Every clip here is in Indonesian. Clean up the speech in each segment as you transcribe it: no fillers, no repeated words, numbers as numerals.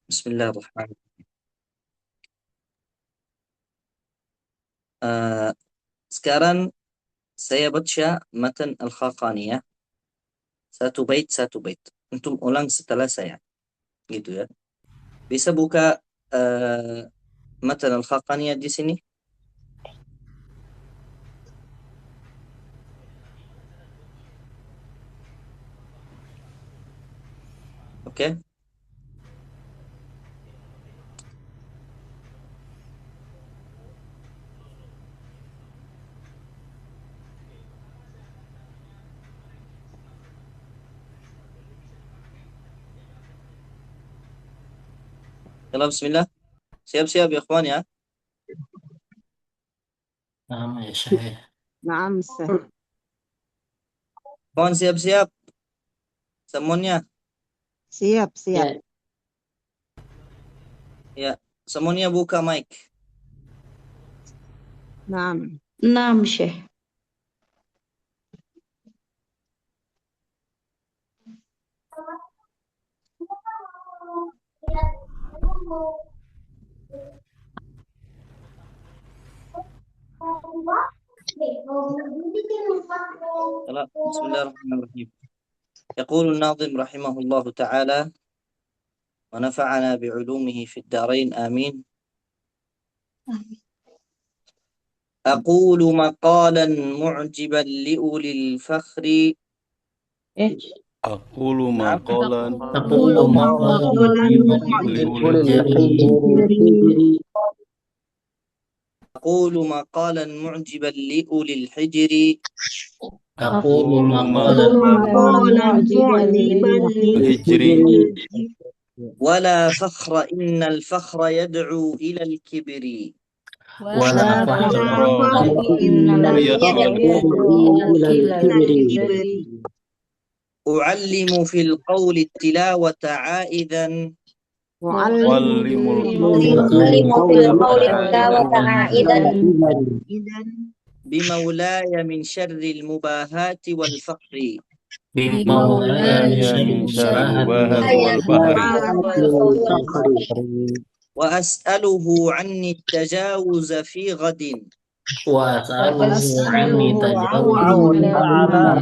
Bismillahirrahmanirrahim. Sekarang saya baca matan Al-Khaqaniyah satu bait. Antum ulang setelah saya, gitu ya. Bisa buka matan Al-Khaqaniyah di sini? Oke. Yalla, bismillah. Siap-siap ya, ikhwan ya. نعم يا شيخ. نعم سهل. Ikhwan siap-siap. Semuanya. Siap. Ya, semuanya buka mic. نعم. نعم شيخ. يلا، بسم الله الرحمن الرحيم. يقول الناظم رحمه الله تعالى ونفعنا بعلومه في الدارين آمين. أقول مقالا معجبا لأولي الفخر. أقول مقالا أقول مقالا معجبا لأولي الحجر. أقول مقالا الهجر ولا فخر إن الفخر يدعو إلى الكبر. ولا فخر أعلم في القول التلاوة عائذا. وعلم بمولاي من شر المباهات والفخر. بمولاي من شر المباهة والبحر وأسأله عني التجاوز في غد. وأسأله عني تجاوز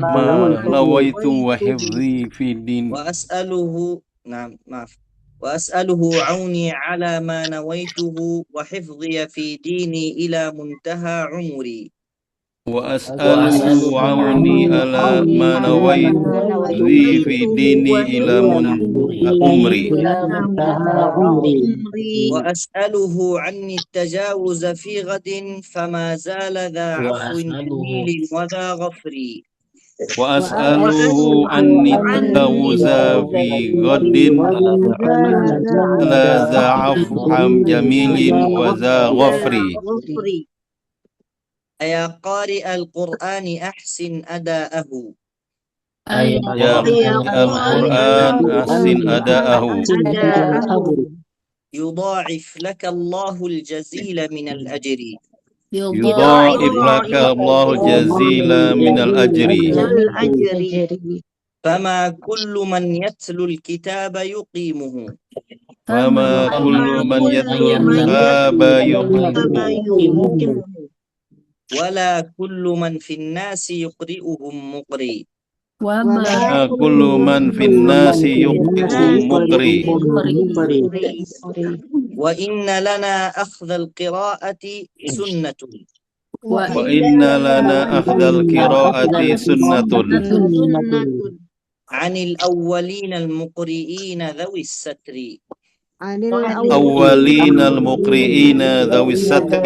ما نويت وحفظي في الدين وأسأله عوني على ما نويته وحفظي في ديني إلى منتهى عمري. وأسأله عوني على ما نويت ذي في ديني إلى أمري وأسأله عني التجاوز في غد فما زال ذا عفو جميل وذا غفر. وأسأله عني التجاوز في غد لا ذا عفو جميل وذا غفر. أيا قارئ القرآن أحسن أداءه. يا القرآن أحسن أداءه يضاعف لك الله الجزيل من الأجر. يضاعف لك الله الجزيل من الأجر. فما كل من يتلو الكتاب يقيمه. فما كل من يتلو الكتاب يقيمه ولا كل من في الناس يقرئهم مقري. وما كل من في الناس يقرئهم مقري. وإن لنا أخذ القراءة سنة. وإن لنا أخذ القراءة سنة عن الأولين المقرئين ذوي الستر. أولين المقرئين ذوي الستر.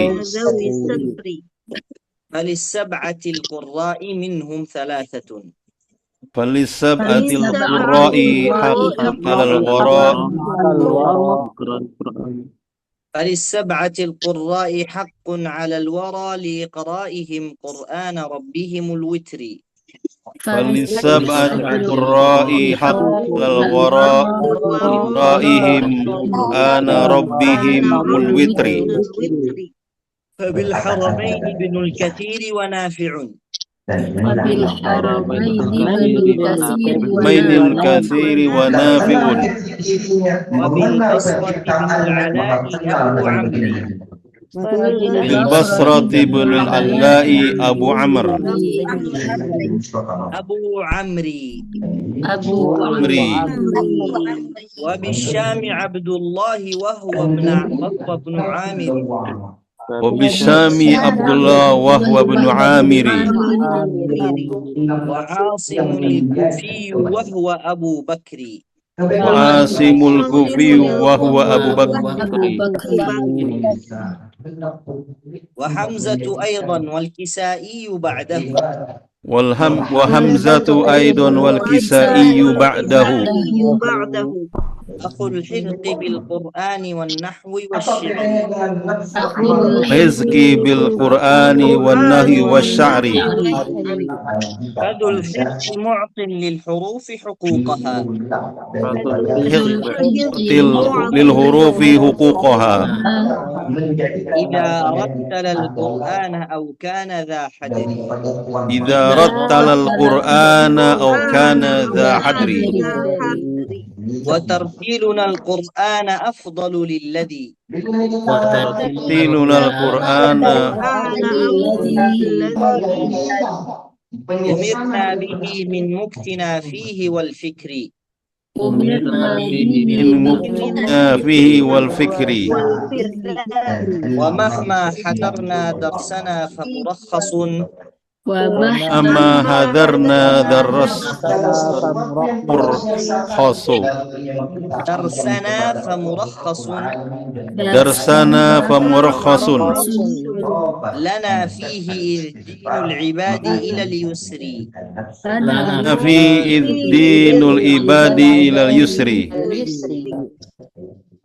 فللسبعة القراء منهم ثلاثة. فللسبعة القراء حق على الوراء. فللسبعة القراء حق على الورى لإقرائهم قرآن ربهم الوتر. فللسبعة القراء حق على الوراء لإقرائهم قرآن ربهم الوتر. فبالحرمين ابن الكثير ونافع. وبالحرمين بن بين كثير الكثير ونافع وبالبصرة بن العلاء أبو عمرو بالبصرة بن العلاء أبو عمرو أبو عمرو أبو عمري وبالشام عبد الله وهو ابن عامر وبالشام عبد الله وهو ابن عامر وعاصم الكوفي وهو أبو بكر وعاصم الكوفي وهو أبو بكر وحمزة أيضا والكسائي بعده وحمزة أيضا والكسائي بعده أخو الحذق بالقرآن والنحو والشعر رزقي بالقرآن والنهي والشعر فذو الحذق معط للحروف حقوقها للحروف حقوقها إذا رتل القرآن أو كان ذا حدر إذا رتل القرآن أو كان ذا حدر وترتيلنا القرآن أفضل للذي وترتيلنا القرآن أمرنا به من مكتنا فيه والفكر فيه والفكر ومهما حضرنا درسنا فمرخص أما هذرنا درسنا فمرخص لنا فيه إذ دين العباد إلى اليسر لنا فيه إذ دين العباد إلى اليسر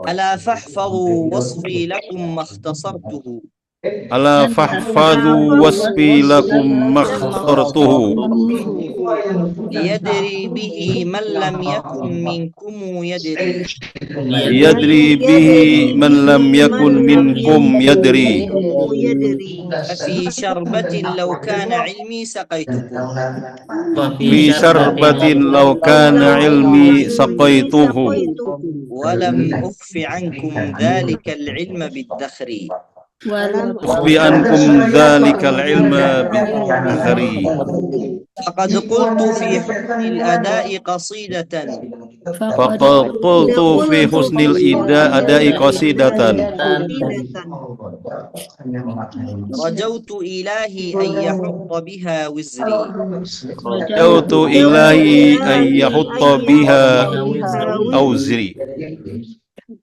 ألا فاحفظوا وصفي لكم ما اختصرته ألا فاحفظوا وصفي لكم ما اخترته ليدري به من لم يكن منكم يدري يدري به من لم يكن منكم يدري ففي شربة لو كان علمي سقيتكم في شربة لو كان علمي سقيته ولم أخف عنكم ذلك العلم بالدخر أخفي عنكم ذلك العلم بالدهر فقد قلت في حسن الأداء قصيدة فقد قلت في حسن الأداء قصيدة رجوت إلهي أن يحط بها وزري رجوت إلهي أن يحط بها أوزري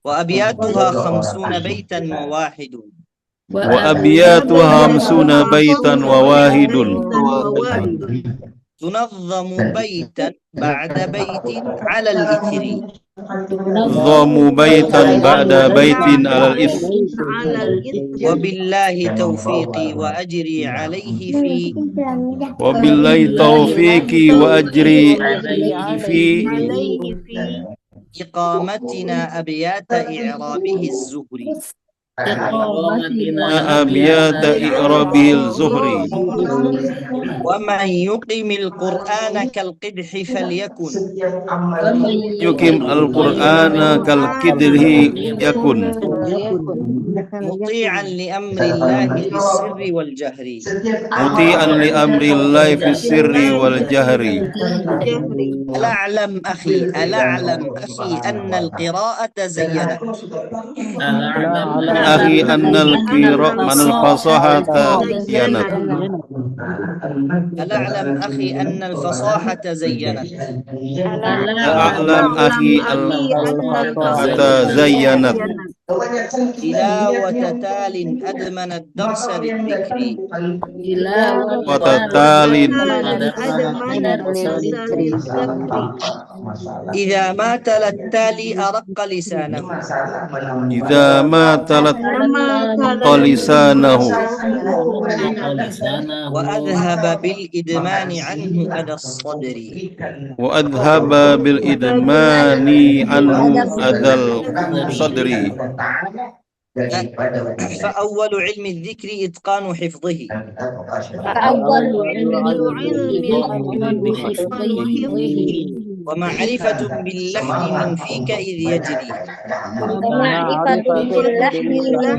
وأبياتها 50 بيتا وواحد وأبياتها 50 بيتا وواحد تنظم بيتا بعد بيت على الإثر ضم بيتا بعد بيت على الإثر وبالله توفيقي وأجري عليه في وبالله توفيقي وأجري في إقامتنا أبيات إعرابه الزهري أبيات إعرابه الزهري ومن يقم القرآن كالقدح فليكن يقيم القرآن كالقدح يكن مطيعا لأمر الله في السر والجهر مطيعا لأمر الله في السر والجهر ألعلم أخي أن القراءة زينت أخي أن القراءة من الفصاحة زينت ألعلم أخي أن الفصاحة زينت أعلم أخي الفصاحة زينت تلاوة تال أدمن الدرس للذكر وتتال إذا ما تلا التالي أرق لسانه إذا ما تلت لسانه وأذهب بالإدمان عنه أدى الصدر وأذهب بالإدمان عنه أذى الصدر فأول علم الذكر إتقان حفظه فأول علم علم الذكر حفظه ومعرفة باللحن من فيك إذ يجري ومعرفة باللحن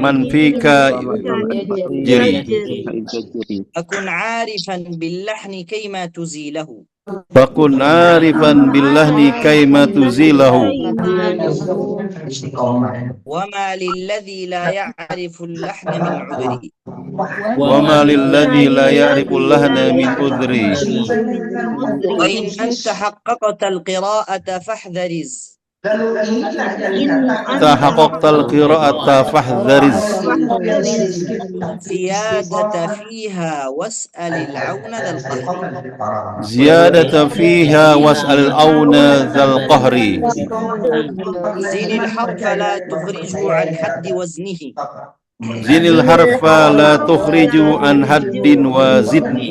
من فيك جري أكن عارفا باللحن كيما تزيله فكن عارفا باللهن كيما تزيله وما للذي لا يعرف اللحن من عذري وما للذي لا يعرف اللهن من عذري وإن أنت حققت القراءة فاحذرز تحققت القراءة فاحذرز زيادة فيها واسأل العون ذا القهر زيادة فيها واسأل العون ذا القهر زن الحرف لا تخرج عن حد وزنه زن الحرف لا تخرج عن حد وزنه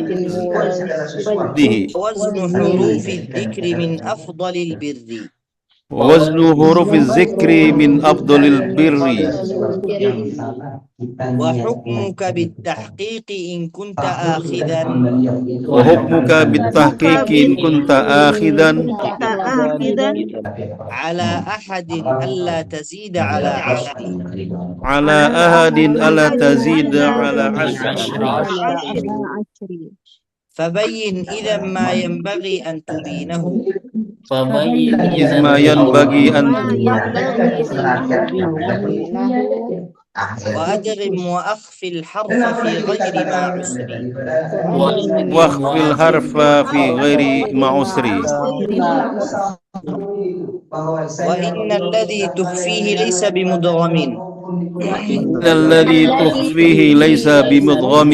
وزن حروف الذكر من أفضل البر وزن حروف الذكر من أفضل البر وحكمك بالتحقيق إن كنت آخذا وحكمك بالتحقيق إن كنت آخذا على أحد ألا تزيد على عشر على أحد ألا تزيد على عشر فبين إذا ما ينبغي أن تبينه إذ ما ينبغي أن وأدغم وأخفي الحرف في غير ما عسر واخفي الحرف في غير معسر وإن الذي تخفيه ليس بمدغم إن الذي تخفيه ليس بمدغم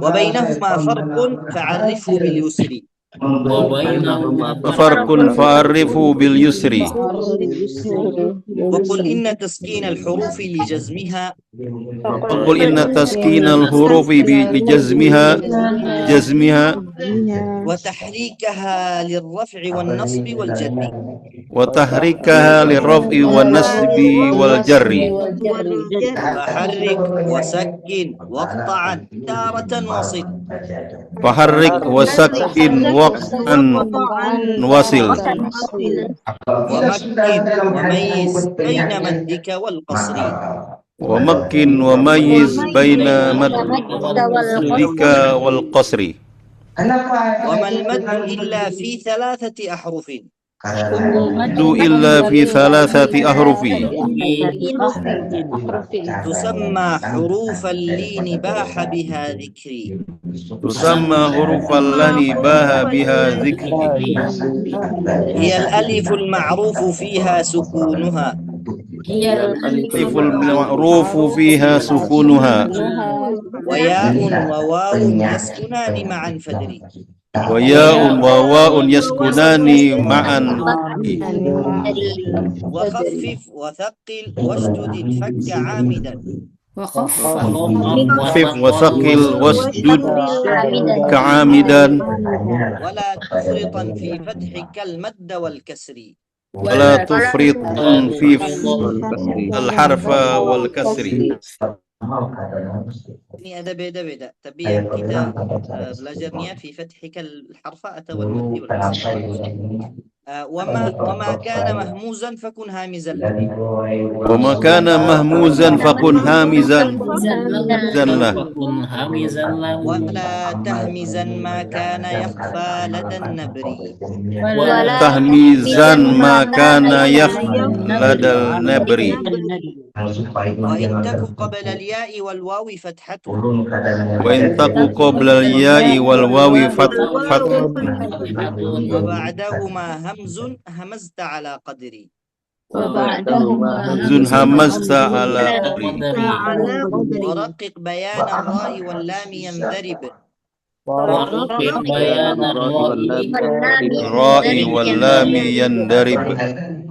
وبينهما فرق فعرفه باليسر فرق فعرفه باليسر وقل إن تسكين الحروف لجزمها وقل إن تسكين الحروف بجزمها وتحريكها للرفع والنصب والجر وتحريكها للرفع والنصب والجر فحرك وسكن واقطعا تارة وصل فحرك وسكن وقتا وصل ومكن وميز بين مدك والقصر ومكن وميز بين مدك والقصر وما المد إلا في 3 أحرف إلا في 3 أحرف تسمى حروف اللين باح بها ذكري تسمى حروف اللين باح بها ذكري هي الألف المعروف فيها سكونها الألف المعروف فيها سكونها وياء وواو يسكنان معا فدري وياء وواء يسكنان معا وخفف وثقل واشدد الفك عامدا خفف وثقل واسجد كعامدا ولا تفرطا في فتح كالمد والكسر ولا تفرط في الحرف والكسر. Ini ada beda-beda, tapi yang kita belajarnya fi fathika al-harfa atau al-maddi wal kasri. وما كان مهموزا فكن هامزا له وما كان مهموزا فكن هامزا له ولا تهمزا ما كان يخفى لدى النبر تهميزا ما كان يخفى لدى النبر وإن تك قبل الياء والواو فتحة وإن تك قبل الياء والواو فتحة وبعدهما همز همزت على قدري همز همزت على قدري ورقق بيان الراء واللام ينذرب الراء واللام يندرب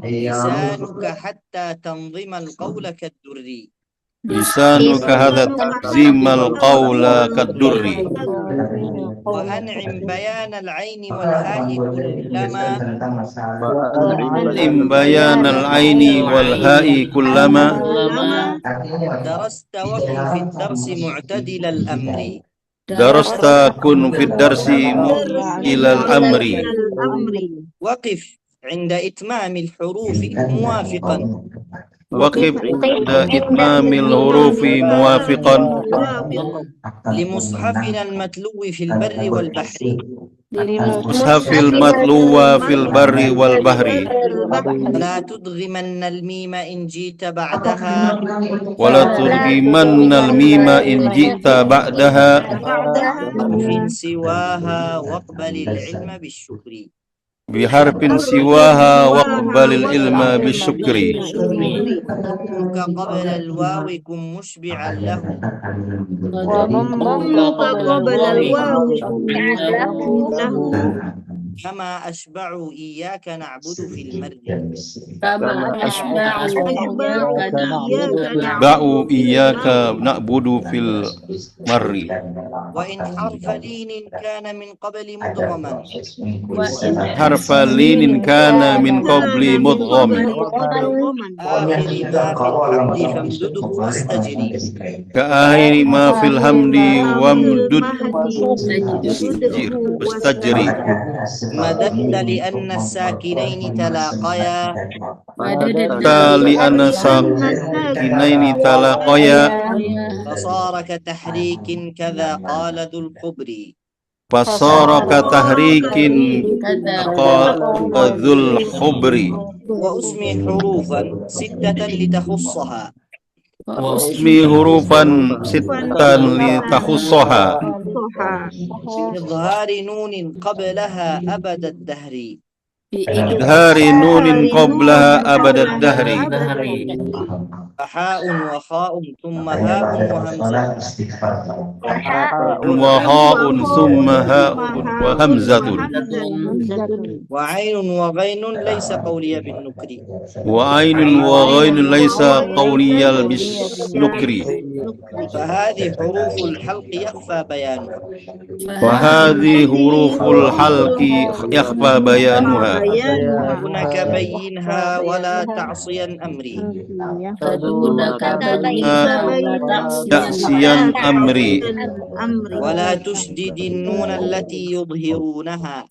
لسانك حتى تنظم القول كالدري لسانك هذا تنظيم القول كالدر وأنعم بيان العين والهاء كلما إن بيان العين والهاء كلما درست وكن في الدرس معتدل الأمر درست كن في الدرس إلى الأمر وقف عند إتمام الحروف موافقا وقف عند إتمام الحروف موافقا لمصحفنا المتلو في البر والبحر مصحف المتلو في البر والبحر لا تدغمن الميم إن جئت بعدها ولا تدغمن الميم إن جئت بعدها في سواها واقبل العلم بالشكر بحرف سواها واقبل العلم بالشكر ضمك قبل الواو كن مشبعا له وضمك قبل الواو له كما أشبع إياك نعبد في المر كما أشبع إياك أتبع إياك نعبد في المر وإن حرف لين كان من قبل مدغما حرف لين كان من قبل مدغم آخر ما في الحمد فامدده واستجري كآخر ما في الحمد وامدد واستجري مددت لأن الساكنين تلاقيا لأن ساكنين تلاقيا فصار كتحريك كذا قال ذو الخبر فصار كتحريك قال ذو الخبر وأسمي حروفا ستة لتخصها واسمي حروفا ستا لتخصها بإظهار نون قبلها أبد الدهر إظهار نون قبلها أبد الدهر فحاء وخاء ثم هاء وهمزة وهاء ثم هاء وهمزة وعين وغين ليس قولي بالنكر وعين وغين ليس قولي بالنكر فهذه حروف الحلق يخفى بيانها وهذه حروف الحلق يخفى بيانها دونك بينها ولا تعصيا أمري تعصيا أمري ولا تشدد النون التي يظهرونها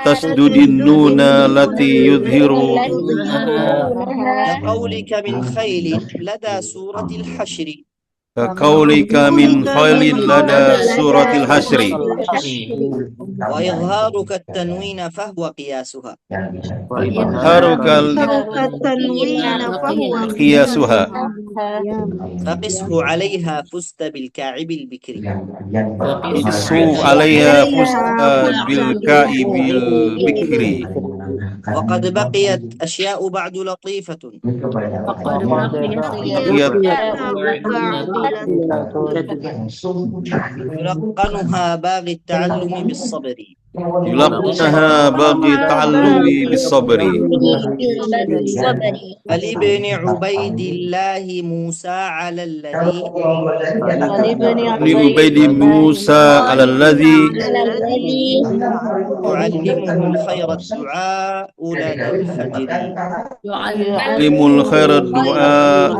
تسدد النون التي يظهر كقولك من خيل لدى سورة الحشر كقولك من خيل لدى سورة الحشر وإظهارك التنوين فهو قياسها إظهارك التنوين فهو قياسها فقسه عليها فزت بالكاعب البكر قسوا عليها فزت بالكائب البكر وقد بقيت أشياء بعد لطيفة يلقنها باغي التعلم بالصبر يلقنها باغي التعلم بالصبر فلابن عبيد الله موسى على الذي لعبيد موسى على الذي يعلمه الخير الدعاء لدى الفجر يعلم الخير الدعاء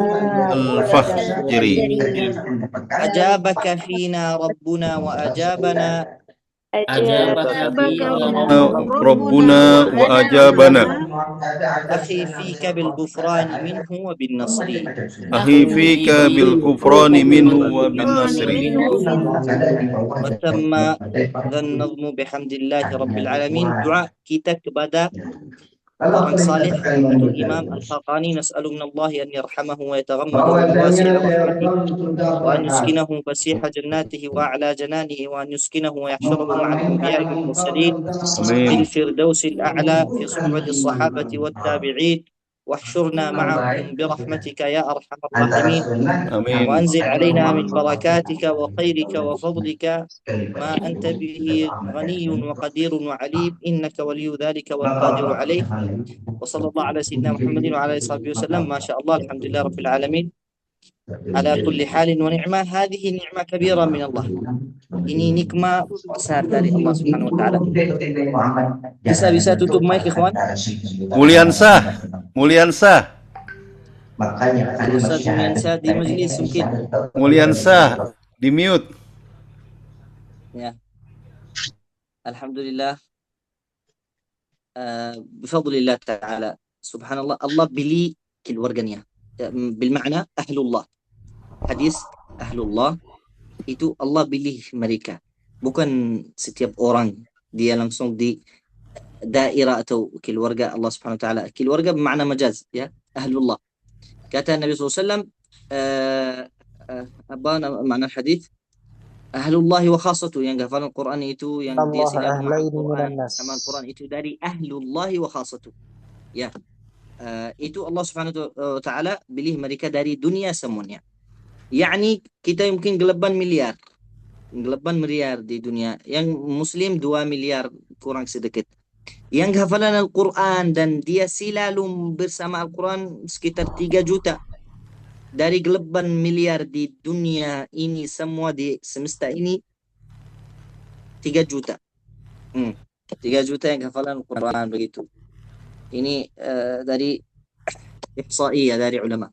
الفجر أجابك فينا ربنا وأجابنا ربنا وأجابنا أخي فيك بالغفران منه وبالنصر أخي فيك بالغفران منه وبالنصر وتم ذا النظم بحمد الله رب العالمين. دعاء kita kepada orang salih yaitu Imam Al-Khaqqani, nas'alu minallahi an yarhamahu wa yataghammadahu bi wasi'i rahmatihi wa an yuskinahu fasiha jannatihi wa a'la jananihi wa an yuskinahu wa yahsyuruhu ma'al anbiya'i wal mursalin fil firdausil a'la fi suhbati as-sahabati wat tabi'in واحشرنا معهم برحمتك يا أرحم الراحمين وأنزل علينا من بركاتك وخيرك وفضلك ما أنت به غني وقدير وعليم إنك ولي ذلك والقادر عليه. وصلى الله على سيدنا محمد وعلى آله وصحبه وسلم. ما شاء الله، الحمد لله رب العالمين. على كل حال ونعمة. هذه نعمة كبيرة من الله. Ini nikmat besar dari Allah Subhanahu wa taala. Bisa tutup mic, ikhwan? Mulyansah, Mulyansah, Ustaz Mulyansah di majlis mungkin. Mulyansah, di mute. Ya. Alhamdulillah. Bifadlillah ta'ala. Subhanallah, Allah pilih keluarganya. Bermakna ahlullah. Hadis ahlullah itu Allah pilih mereka. Bukan setiap orang dia langsung di daerah atau keluarga Allah Subhanahu wa taala. Keluarga bermakna majaz, ya. Ahlullah. Kata Nabi SAW, apa makna hadis? Ahlullah wa khasatu, yang hafalan Quran itu, yang dia selalu Quran, sama Quran itu dari ahlullah wa khasatu. Ya. Itu Allah Subhanahu wa taala pilih mereka dari dunia semuanya. Yani kita mungkin 8 miliar di dunia. Yang Muslim 2 miliar kurang sedikit. Yang hafalan Al-Quran dan dia selalu bersama Al-Quran sekitar 3 juta. Dari 8 miliar di dunia ini semua, di semesta ini 3 juta. 3 juta yang hafalan Al-Quran begitu. Ini dari ihsaiyah dari ulama.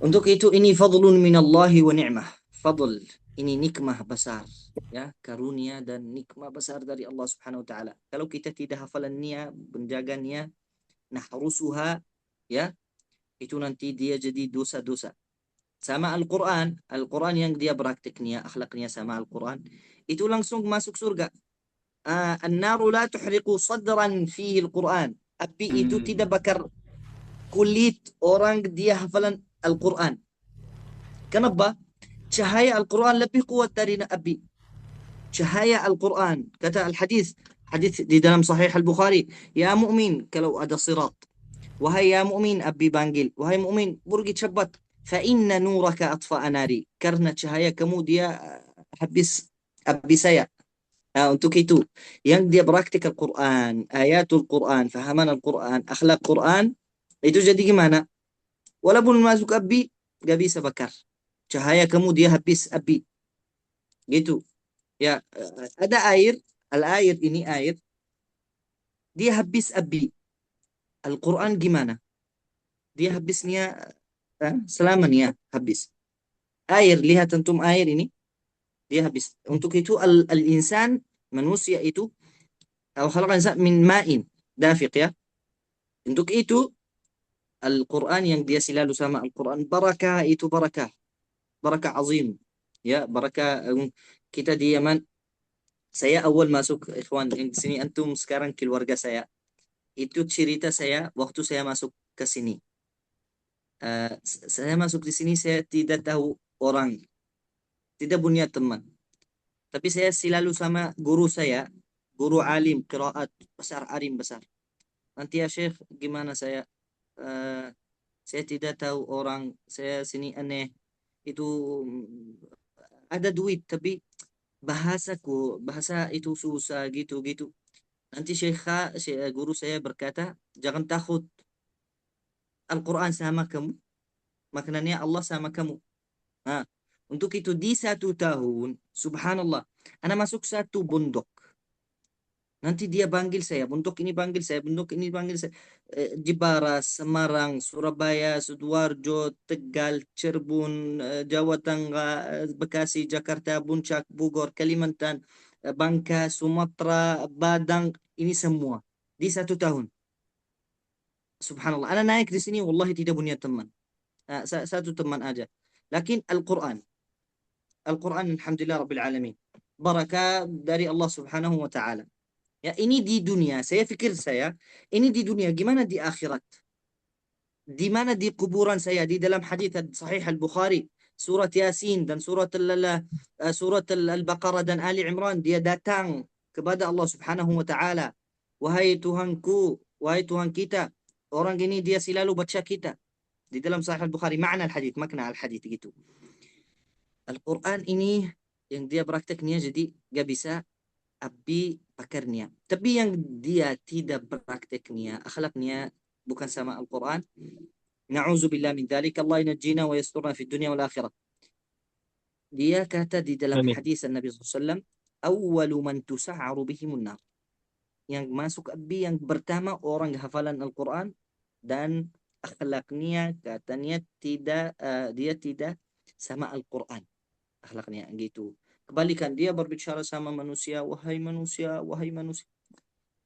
Untuk itu ini fadlun minallahi wa ni'mah. Fadl, ini nikmah besar, ya, karunia dan nikmah besar dari Allah Subhanahu wa taala. Kalau kita tidak hafalannya, menjaganya, nahrusuha, ya, itu nanti dia jadi dosa-dosa. Sama Al-Quran yang dia praktiknya, akhlaknya sama Al-Quran, itu langsung masuk surga. An-naru la tuhriqu sadran fihi Al-Quran. Api itu tidak bakar kulit orang dia hafalan Al-Quran. Kenapa? Cahaya Al-Quran lebih kuat dari api. Cahaya Al-Quran. Kata hadis di dalam Sahih Al-Bukhari, ya mu'min, kalau ada sirat, wahai ya mu'min, api panggil, wahai mu'min, pergi cepat, fa inna nuraka atfa'a nari, karena cahaya kamu dia habis api saya. Untuk itu yang dia praktik Al-Quran, ayatul Quran, fahaman Al-Quran, akhlak Quran, itu jadi gimana? Walaupun masuk api, gak bisa bakar. Cahaya kamu dia habis api. Gitu. Ya, ada air, al-air ini air, dia habis api. Al-Quran gimana? Dia habisnya selamanya habis. Air, lihat antum air ini, dia habis. Untuk itu al-insan, manusia itu, khalaqa insan min ma'in dafiq, ya. Untuk itu Al-Quran yang dia selalu sama Al-Quran, barakah itu barakah azim, ya, barakah. Kita di Yaman, saya awal masuk, ikhwan, yang di sini antum sekarang keluarga saya. Itu cerita saya waktu saya masuk ke sini. Saya masuk di sini, saya tidak tahu orang, tidak punya teman. Tapi saya selalu sama guru saya, guru alim qiraat besar, alim besar. Nanti ya Syekh, gimana saya tidak tahu orang, saya sini aneh. Itu ada duit tapi bahasa itu susah gitu. Nanti guru saya berkata, jangan takut, Al-Quran sama kamu, maknanya Allah sama kamu. Untuk itu di 1 tahun, subhanallah, anak masuk 1 bundok. Nanti dia panggil saya, bundok ini panggil saya, bundok ini panggil saya. Jepara, Semarang, Surabaya, Sidoarjo, Tegal, Cirebon, Jawa Tengah, Bekasi, Jakarta, Puncak, Bogor, Kalimantan, Bangka, Sumatera, Padang, ini semua di 1 tahun. Subhanallah, anak naik di sini, wallahi tidak punya teman. 1 teman aja. Lakin Al-Quran, alhamdulillah Rabbil Alamin, barakah dari Allah Subhanahu wa ta'ala. Ya, ini di dunia. Saya pikir ini di dunia. Gimana di akhirat? Di mana di kuburan saya? Di dalam hadis Sahih Al-Bukhari, surat Yasin dan surat Al-Baqarah dan Ali Imran, dia datang kepada Allah Subhanahu wa ta'ala. Wahai Tuhanku, wahai Tuhan kita, orang ini dia selalu baca kita. Di dalam Sahih Al-Bukhari, makna al-hadith gitu. Al-Quran ini yang dia prakteknya, jadi gak bisa api bakarnya. Tapi yang dia tidak prakteknya, akhlaknya bukan sama Al-Quran, Na'udzubillah min dzalik. Allah yanjina wa yasturna fid dunya wal akhirah. Dia kata di dalam Amin. hadis Nabi SAW, awwalu man tusa'aru bihimun nar. Yang masuk api yang pertama orang hafalan Al-Quran dan akhlaknya katanya dia tidak sama Al-Quran. Akhlaknya gitu. Kebalikan dia berbicara sama manusia, wahai manusia, wahai manusia.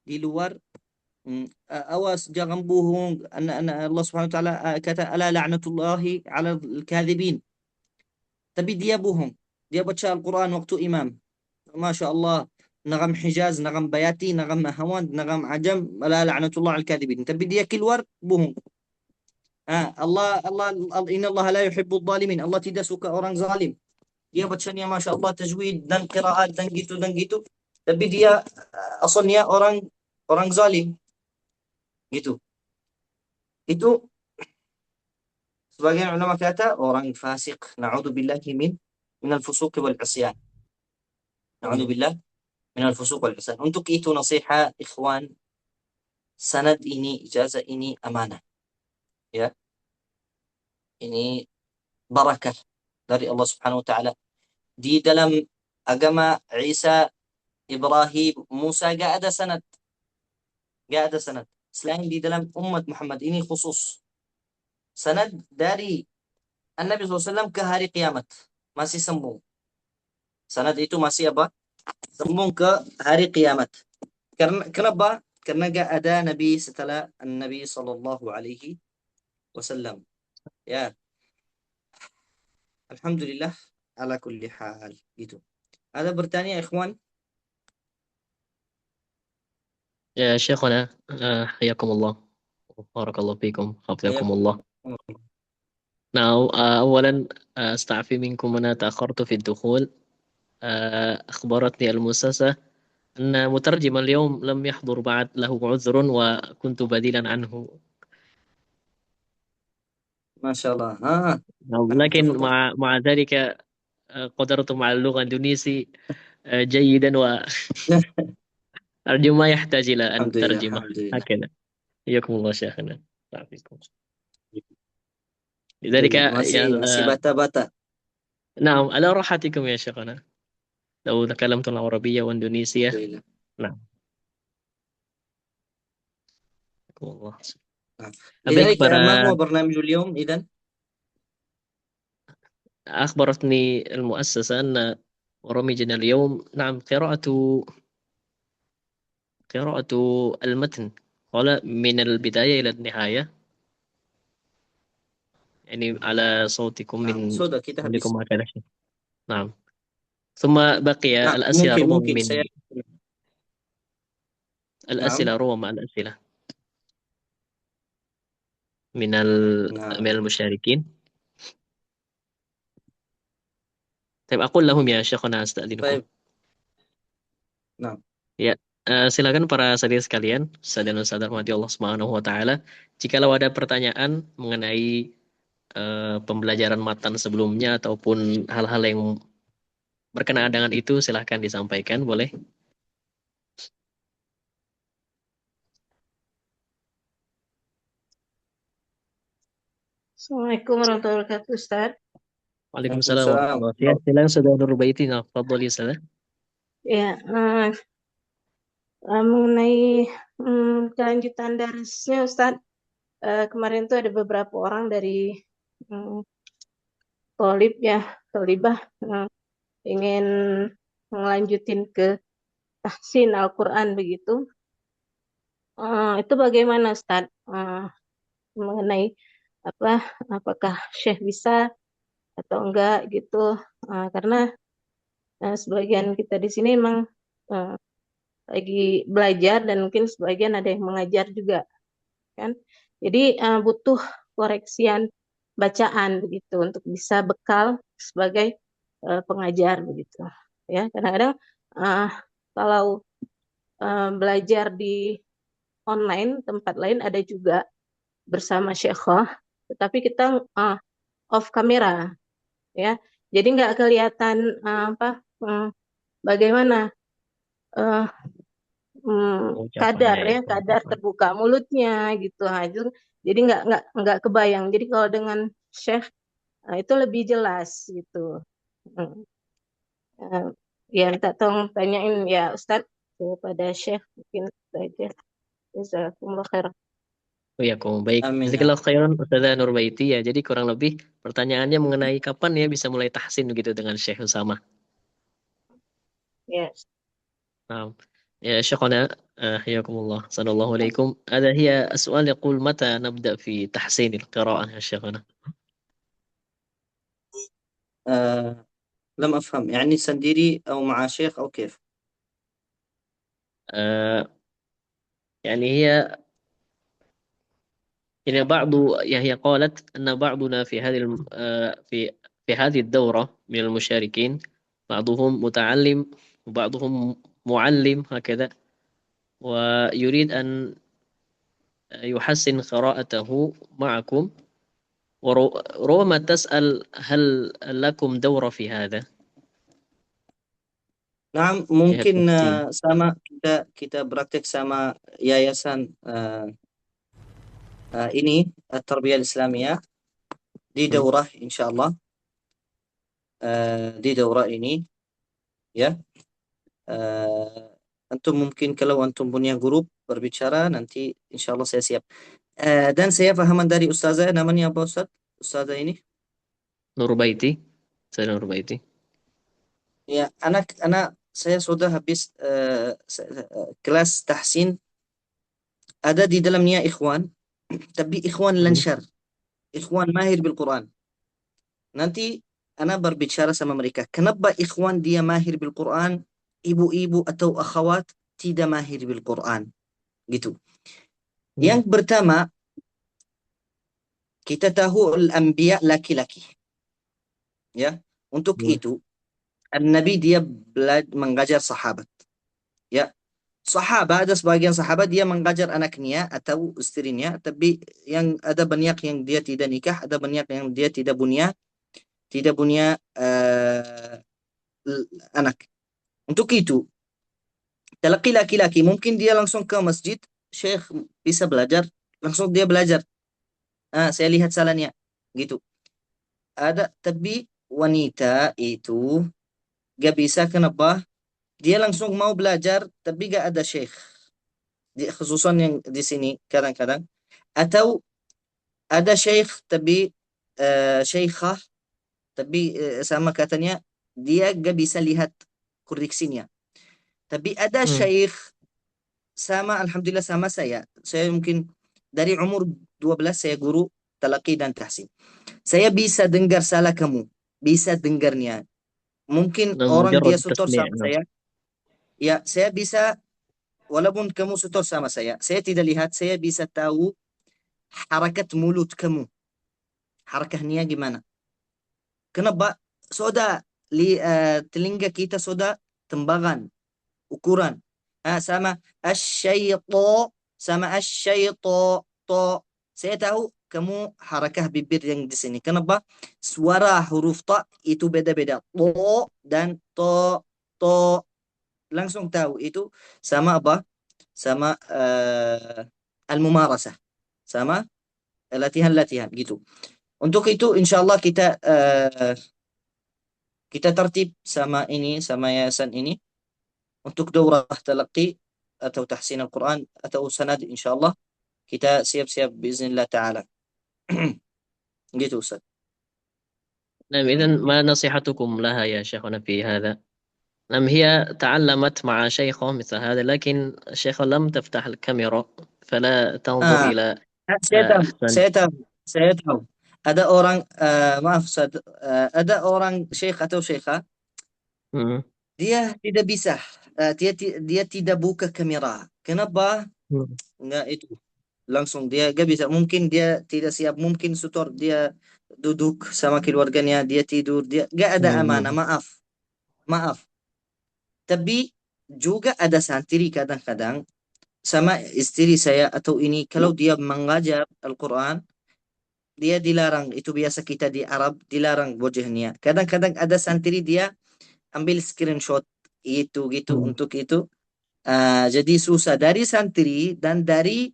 Di luar awas jangan bohong. Allah Subhanahu wa taala kata ala la'natullahi 'ala al-kadhibin. Tapi dia bohong. Dia baca Al-Quran waktu imam. Masya Allah. Nagam Hijaz, nagam Bayati, nagam Hawand, nagam Ajam. La la'natullah al-kadhibin. Tapi dia keluar bohong. Inna Allah la yuhibbu zalimin. Allah tidak suka orang zalim. Dia bacanya Masya Allah tajwid dan qiraat dan gitu. Tapi dia asalnya orang zalim. Gitu. Itu sebagian ulama kata orang fasik. Na'udzubillahi min al-fusuq wal 'isyan. Na'udzubillah min al-fusuq wal 'isyan. Untuk itu nasihat ikhwan, sanad ini, ijazah ini amanah. Ya. Ini barakah dari Allah Subhanahu wa taala. Di dalam agama Isa, Ibrahim, Musa gak ada sanad. Gak ada sanad. Selain di dalam umat Muhammad ini khusus. Sanad dari An-Nabi SAW ke hari kiamat. Masih sambung. Sanad itu masih apa? Sambung ke hari kiamat. Kenapa? Karena gak ada Nabi setelah An-Nabi SAW. Ya. Alhamdulillah ala kulli hal. Gitu. Ada bertanya ikhwan? Ya Syekhana, hayakumullah. Barakallahu fikum. Hafizakumullah. Now, أولا أستعفي منكم أنا تأخرت في الدخول. أخبرتني المؤسسة أن مترجم اليوم لم يحضر بعد، له عذر وكنت بديلا عنه. ما شاء الله. لكن تفضل. مع ذلك قدرت مع اللغة الإندونيسية جيدا، وأرجو ما يحتاج إلى أن ترجم هكذا. حياكم الله شيخنا. لذلك masih bata-bata. نعم على راحتكم يا شيخنا لو تكلمت العربية والإندونيسية. نعم. الله. لذلك ما هو برنامج اليوم إذن؟ أخبرتني المؤسسة أن برامجنا اليوم نعم قراءة المتن قال من البداية إلى النهاية، يعني على صوتكم من عندكم هكذا شيء. نعم. ثم بقي الأسئلة ربما من الأسئلة ربما الأسئلة من المشاركين. طيب أقول لهم يا شيخنا أستأذنكم. طيب. نعم. Ya, silakan para saudara sekalian, saudara saudara rahmati Allah Subhanahu wa taala, jikalau ada pertanyaan mengenai pembelajaran matan sebelumnya ataupun hal-hal yang berkenaan dengan itu, silahkan disampaikan, boleh. Assalamualaikum warahmatullahi wabarakatuh, Ustaz. Waalaikumsalam warahmatullahi wabarakatuh. Silakan Saudara Nurbaiti, tafadhali Ustaz. Ya, mengenai kelanjutan darsnya Ustaz, kemarin tuh ada beberapa orang dari tolibah ingin melanjutin ke tahsin Al-Quran begitu. Itu bagaimana Ustaz? Mengenai apakah Syekh bisa atau enggak gitu? Karena sebagian kita di sini memang lagi belajar dan mungkin sebagian ada yang mengajar juga kan. Jadi butuh koreksian bacaan begitu untuk bisa bekal sebagai pengajar begitu. Ya, kadang-kadang kalau belajar di online tempat lain ada juga bersama syekhah, tetapi kita off kamera ya. Jadi nggak kelihatan bagaimana kadar Ucapannya ya, itu. kadar terbuka mulutnya gitu. Itu jadi nggak kebayang. Jadi kalau dengan Syekh itu lebih jelas gitu. Hmm. Ya minta tolong tanyain ya Ustadz kepada Syekh mungkin saja. Jazakumullah khairan. Oh ya, baik. Amin ya. Jazakallahu khairan Ustazah Nurbaiti ya. Jadi kurang lebih pertanyaannya mengenai kapan ya bisa mulai tahsin gitu dengan Syekh Usama. Ya. نعم يا شيخنا حياكم الله صلى الله عليكم هذا هي السؤال يقول متى نبدأ في تحسين القراءة يا شيخنا لم أفهم يعني سنديري أو مع شيخ أو كيف؟ آه يعني هي يعني بعض يعني هي قالت أن بعضنا في هذه في هذه الدورة من المشاركين بعضهم متعلم وبعضهم معلم هكذا ويريد أن يحسن قراءته معكم وربما تسأل هل لكم دورة في هذا Nah, جهة mungkin التحسين sama kita praktek sama yayasan ini Tarbiyah Islamiyah di daurah insyaallah di daurah ini ya. Antum mungkin kalau antum punya grup berbicara nanti insyaallah saya siap. Dan saya pahaman dari ustazah namanya apa Ustaz? Ustazah ini? Nurbaiti saya Nurbaiti Ya, saya sudah habis kelas tahsin ada di dalamnya ikhwan, tapi ikhwan lansyar, ikhwan mahir bil Quran. Nanti ana berbicara sama mereka, kenapa ikhwan dia mahir bil Quran, ibu-ibu atau akhwat tidak mahir bil Quran, gitu. Yang pertama, kita tahu al-anbiya laki-laki. Ya, untuk itu Nabi dia mengajar sahabat. Ya, sahabat ada sebagian sahabat dia mengajar anaknya atau istrinya, tapi yang ada banyak yang dia tidak nikah, ada banyak yang dia tidak punya anak. Untuk itu, talaki laki-laki mungkin dia langsung ke masjid, Syekh bisa belajar, langsung dia belajar. Saya lihat salahnya, gitu. Ada tapi wanita itu gak bisa, kenapa? Dia langsung mau belajar tapi gak ada syekh. Khususan yang di sini kadang-kadang. Atau ada syekh tapi syekhah tapi sama katanya dia gak bisa lihat koreksinya. Tapi ada syekh sama, alhamdulillah sama saya. Saya mungkin dari umur 12 saya guru talaqi dan tahsin. Saya bisa dengar salah kamu, bisa dengarnya. Mungkin orang dia مجرد sutor التسميع sama saya. Ya, saya bisa, walaupun kamu sutor sama saya tidak lihat, saya bisa tahu harakat mulut kamu. Harakahnya gimana? Kenapa? Sudah telinga kita sudah tembagan, ukuran. Sama asyaito, sama asyaito, to. Saya tahu kamu harakah bibir yang di sini. Kenapa? Suara huruf ta itu beda-beda. To dan to. Langsung tahu itu sama apa? Sama al-mumarasah. Sama latihan-latihan gitu. Untuk itu insyaallah kita tertib sama yayasan ini untuk daurah talaqi atau tahsin Al-Quran atau sanad insyaallah kita siap-siap biiznillah taala. Gitu Ustaz. نعم إذن ما نصيحتكم لها يا شيخنا في هذا نعم هي تعلمت مع شيخه مثل هذا لكن الشيخة لم تفتح الكاميرا فلا تنظر إلى أحسن Saya tahu. Ada orang maaf Ustaz, ada orang syekh atau syekhah dia tidak bisa, dia tidak buka kamera. Kenapa? Enggak itu. Langsung dia gak bisa. Mungkin dia tidak siap, mungkin sutor dia duduk sama keluarganya, dia tidur, dia gak ada amanah. Maaf. Tapi juga ada santri kadang-kadang sama istri saya atau ini, kalau dia mengajar Al-Quran, dia dilarang. Itu biasa kita di Arab, dilarang wajahnya. Kadang-kadang ada santri dia ambil screenshot itu gitu untuk itu. Jadi susah dari santri dan dari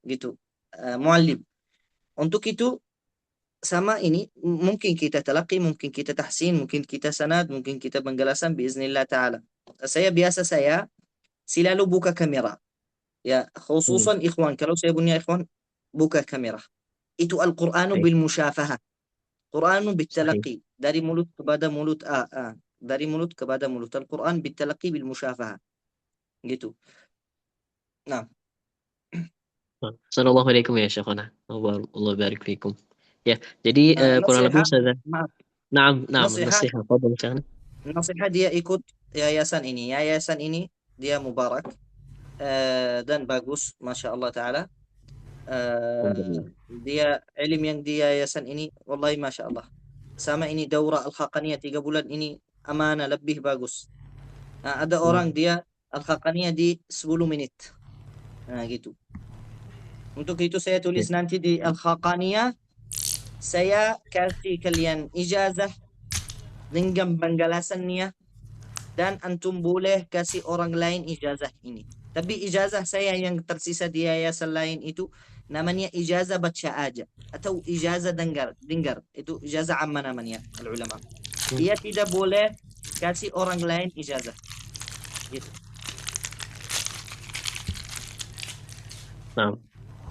gitu muallim. Untuk itu sama ini mungkin kita talaqi, mungkin kita tahsin, mungkin kita sanad, mungkin kita penjelasan biiznillah taala. Saya selalu buka kamera. Ya, khususan ikhwan. Kalau saya punya ikhwan, buka kamera. Itu Al-Qur'anu bil musyafahah. Qur'anu bil talaqi. Dari mulut kepada mulut. Dari mulut kepada mulut. Al-Qur'an bil talaqi bil musyafahah. Gitu. Nah. Assalamualaikum ya Syekhana. Allah barik fikum. Ya, jadi kurang lebih saya. Naam, nasihat. Nasihat dia ikut yayasan ini. Yayasan ini dia mubarak dan bagus, masya Allah taala. Dia ilmu yang di yayasan ini, wallahi masya Allah. Sama ini daurah Al-Haqqaniyah 3 bulan ini amanah lebih bagus. Ada orang dia Al-Haqqaniyah di 10 menit. Gitu. Untuk itu saya tulis nanti di Al-Haqqaniyah, saya kasih kalian ijazah dengan penjelasannya dan antum boleh kasih orang lain ijazah ini. Tapi ijazah saya yang tersisa di yayasan lain itu namanya ijazah baca aja atau ijazah dengar. Itu ijazah amma namanya ulama. Dia tidak boleh kasih orang lain ijazah. Gitu. Nah,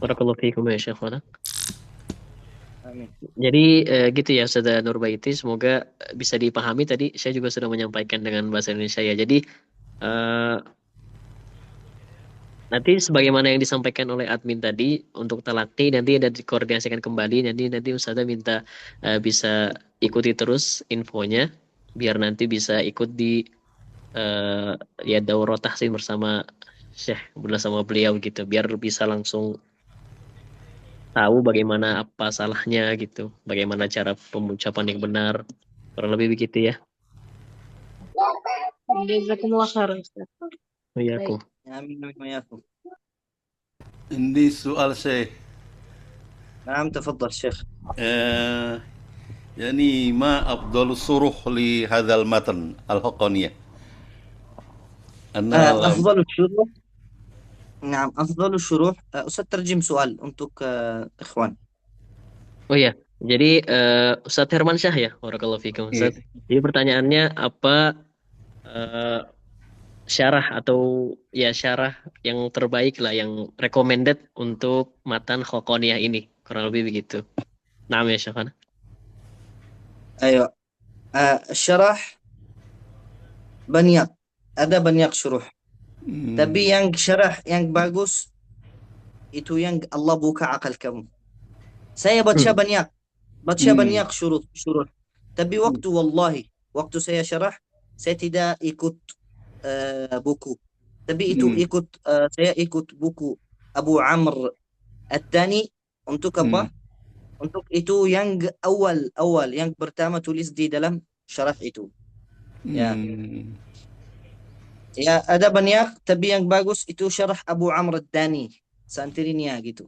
barakallahu fiikum ya Syekhana. Amin. Jadi gitu ya Ustaz Nurbaiti, semoga bisa dipahami. Tadi saya juga sudah menyampaikan dengan bahasa Indonesia ya. Jadi nanti sebagaimana yang disampaikan oleh admin tadi untuk talaqi nanti ada dikoordinasikan kembali. Nanti Ustazah minta bisa ikuti terus infonya biar nanti bisa ikut di ya daurah tahsin bersama Syekh, bersama beliau gitu, biar bisa langsung tahu bagaimana apa salahnya gitu, bagaimana cara pengucapan yang benar, kurang lebih begitu ya. Jazakumullah khairan Ustaz. Iya aku. Amin ya Allah. عندي سؤال شيخ. نعم تفضل شيخ. يعني ما أفضل الشروح لهذا المتن الحقانية؟ أفضل الشروح. نعم أفضل الشروح. Ustaz terjem soal untuk ikhwan. Oh ya, jadi Ustadz Hermansyah ya, barakallahu fikum Ustadz. Jadi pertanyaannya apa syarah atau ya syarah yang terbaik lah, yang recommended untuk matan Haqqaniyah ini, kurang lebih begitu. Naam ya Syekhana. Ayo, syarah banyak, ada banyak syuruh. Tapi yang syarah yang bagus itu yang Allah buka akal kamu. Saya baca banyak syuruh. Tapi waktu saya syarah, saya tidak ikut buku. Tapi itu saya ikut buku Abu Amr At-Tani untuk apa? Untuk itu yang awal yang pertama tulis di dalam syarah itu. Ya. Ya ada banyak, tapi yang bagus itu syarah Abu Amr At-Tani, santrinya gitu.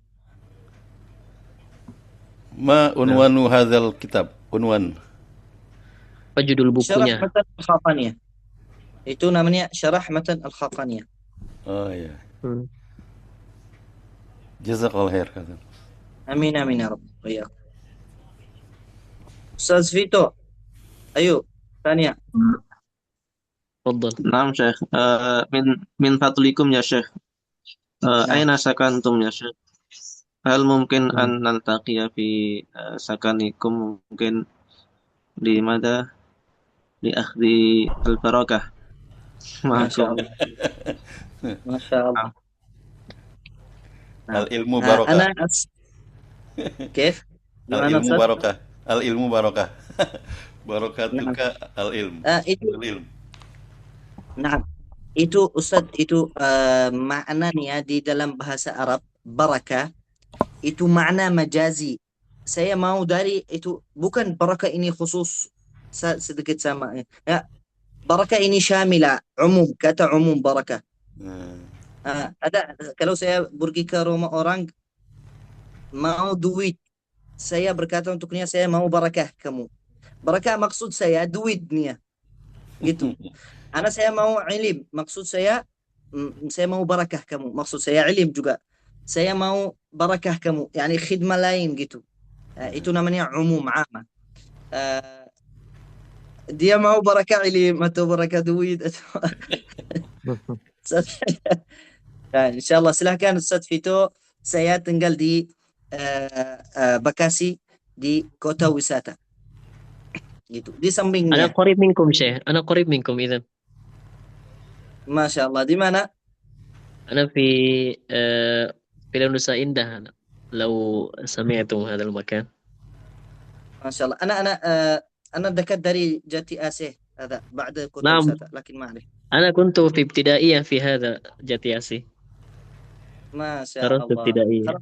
ما عنوان هذا الكتاب؟ عنوان apa judul bukunya? Syarah Matan Al-Haqqaniyah. Itu namanya Syarah Matan Al-Haqqaniyah. ya. Jazakallah khair. Amin ya Rabb. Iya. Ustaz Vito, ayo tanya. Tafadhal. نعم شيخ من فضلكم يا شيخ أين سكنتم يا شيخ؟ هل ممكن أن نلتقي في سكنكم ممكن لماذا لأخذ البركة ما شاء الله ما شاء الله العلم بركة كيف؟ العلم بركة العلم بركة بركاتك العلم العلم. Nah, itu Ustaz, itu maknanya di dalam bahasa Arab barakah itu makna majazi. Saya mau dari itu bukan barakah ini khusus sedikit sama ya. Barakah ini syamila, umum, kata umum barakah. Ada kalau saya pergi ke rumah orang mau duit, saya berkata untuknya saya mau barakah kamu. Barakah maksud saya duitnya. Gitu. Anak saya mau ilim, maksud saya saya mau barakah kamu. Maksud saya ilim juga. Saya mau barakah kamu. Yani khidmah lain gitu. Itu namanya umum, amma. Dia mau barakah ilim atau barakah duit atau insyaallah silahkan Ustaz Vito. Saya tinggal di Bekasi di kota wisata. Gitu. Di Ana sampingnya. qarib minkum Syekh. Ana qarib minkum idzan. Masya Allah. Di mana? Ana fi في Nusa Indah. لو سمعتم هذا المكان. Masya Allah. أنا dekat dari Jati Asih. هذا بعد kota نعم. wisata. لكن ما أعرف. أنا كنت في ابتدائية في هذا جاتي أسي. Masya درست Allah. ابتدائية.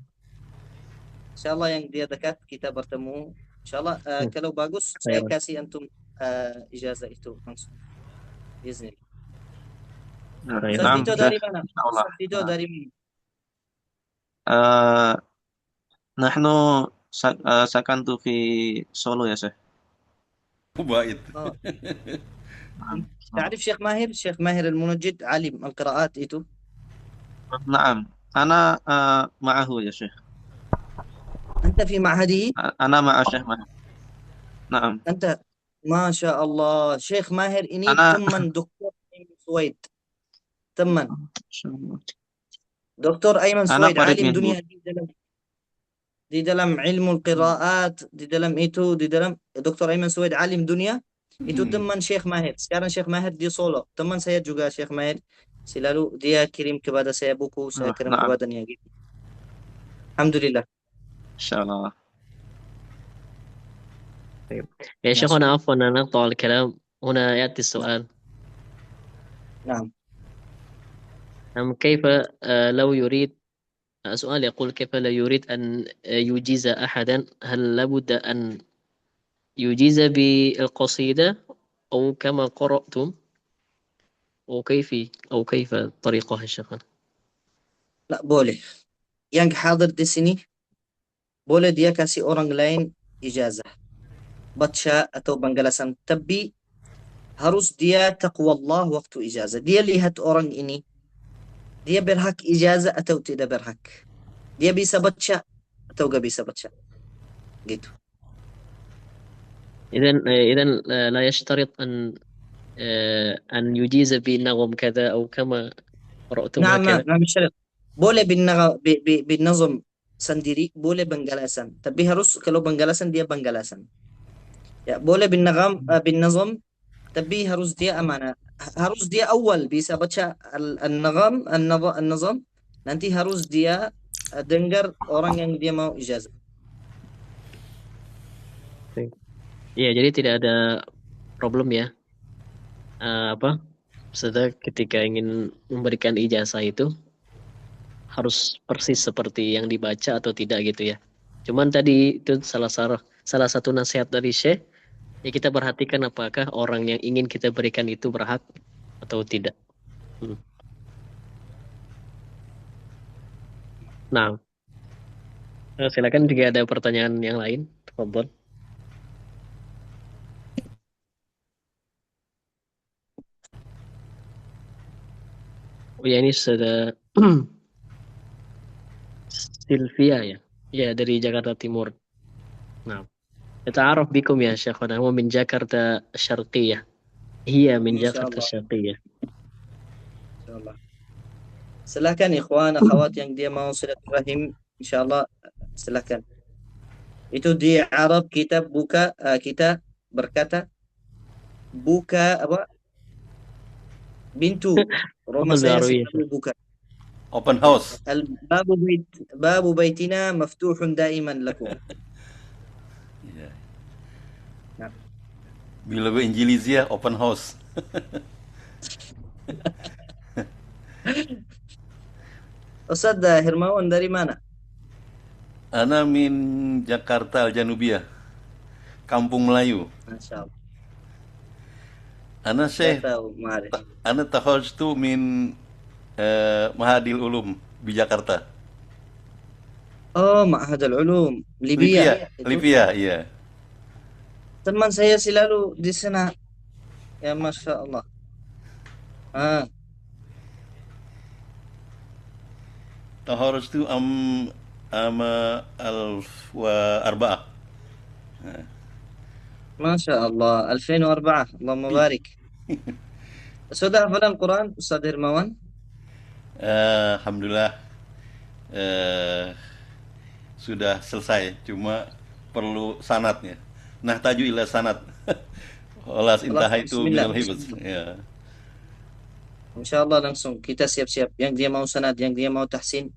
Insya Allah yang dia dekat kita bertemu. Insya Allah kalau bagus saya Khairan. kasih antum ijazah itu langsung. Bismillah. Khairan. Ustaz Naam, Vito Syekh. dari mana? Insyaallah. Ustaz Vito dari mana? نحن سكنت في سولو يا شيخ. Baik. تعرف شيخ ماهر؟ شيخ ماهر المنجد عالم القراءات itu. نعم أنا معه يا شيخ. أنت في معهده؟ أنا مع الشيخ ماهر. نعم. أنت ما شاء الله شيخ ماهر ini أنا teman Dr. Ayman Suwaid. Teman إن الله. Dr. Ayman أنا Suwaid قريب عالم منه. dunia di dalam ilmu qiraat, di dalam Dr. Ayman Suwaid alim dunia. Itu teman Syekh Mahir. Sekarang Syekh Mahir di Solo. Teman saya juga Syekh Mahir. Selalu dia kirim kepada saya buku, saya kirim نعم kepadanya gitu. Alhamdulillah. إن شاء الله. طيب. يا شيخنا عفوا أن نقطع الكلام. هنا يأتي السؤال. نعم. كيف لو يريد سؤال يقول كيف لا يريد أن يجيز أحدا هل لابد أن يجيز بالقصيدة أو كما قرأتم أو كيف طريقها الشيخ؟ لا boleh. Yang hadir di sini boleh dia kasih orang lain ijazah. Baca atau penjelasan. Tapi harus dia taqwa Allah waktu ijazah. Dia lihat orang ini. Dia berhak ijazah atau tidak berhak. Dia bisa baca atau gak bisa baca. Gitu. إذن لا يشترط أن يجيز بنغم كذا أو كما قرأتم هكذا. نعم مش شرط. Boleh بالنظم sendiri, boleh penjelasan. Tapi harus kalau penjelasan dia penjelasan. Ya, boleh بالنظم tapi harus dia amanah. Harus dia awal bisa baca النظم. Nanti harus dia dengar orang yang dia mau ijazah. Iya, jadi tidak ada problem ya. Maksudnya ketika ingin memberikan ijazah itu harus persis seperti yang dibaca atau tidak gitu ya. Cuman tadi itu salah satu nasihat dari Syekh. Ya kita perhatikan apakah orang yang ingin kita berikan itu berhak atau tidak. Nah, silakan jika ada pertanyaan yang lain. Tafadhol. Oh ya ini sudah Sylvia ya. Ya dari Jakarta Timur. Nah. نتعرف بكم يا شيخنا هو من جاكرتا الشرقية هي من جاكرتا الشرقية. InsyaAllah. Silakan ikhwan akhwat yang dia mau silaturahim insyaallah silakan. Itu di Arab kita berkata buka apa? Bintu rumah saya selalu buka. Open house. Babu baitina maftuhun daiman lakum. Bila Injilizia open house. Ustaz Hermawan dari mana? Ana min Jakarta Al-Janubiyah. Kampung Melayu. Masyaallah. Ana Syekh. Ana takhajtu min Mahadil Ulum di Jakarta. Oh, Ma'hadul Ulum, Libya. Libya, iya. Teman saya selalu di sana. Ya Masya Allah. تخرجت عام 2004. ما شاء الله 2004 اللهم بارك. Sudah hafal Quran Ustaz Hermawan? Alhamdulillah sudah selesai, cuma perlu sanatnya. Nah taju ila sanat. Olas intaha itu Bismillah. minal hibz. Ya. Insyaallah langsung kita siap-siap. Yang dia mau sanad, yang dia mau tahsin,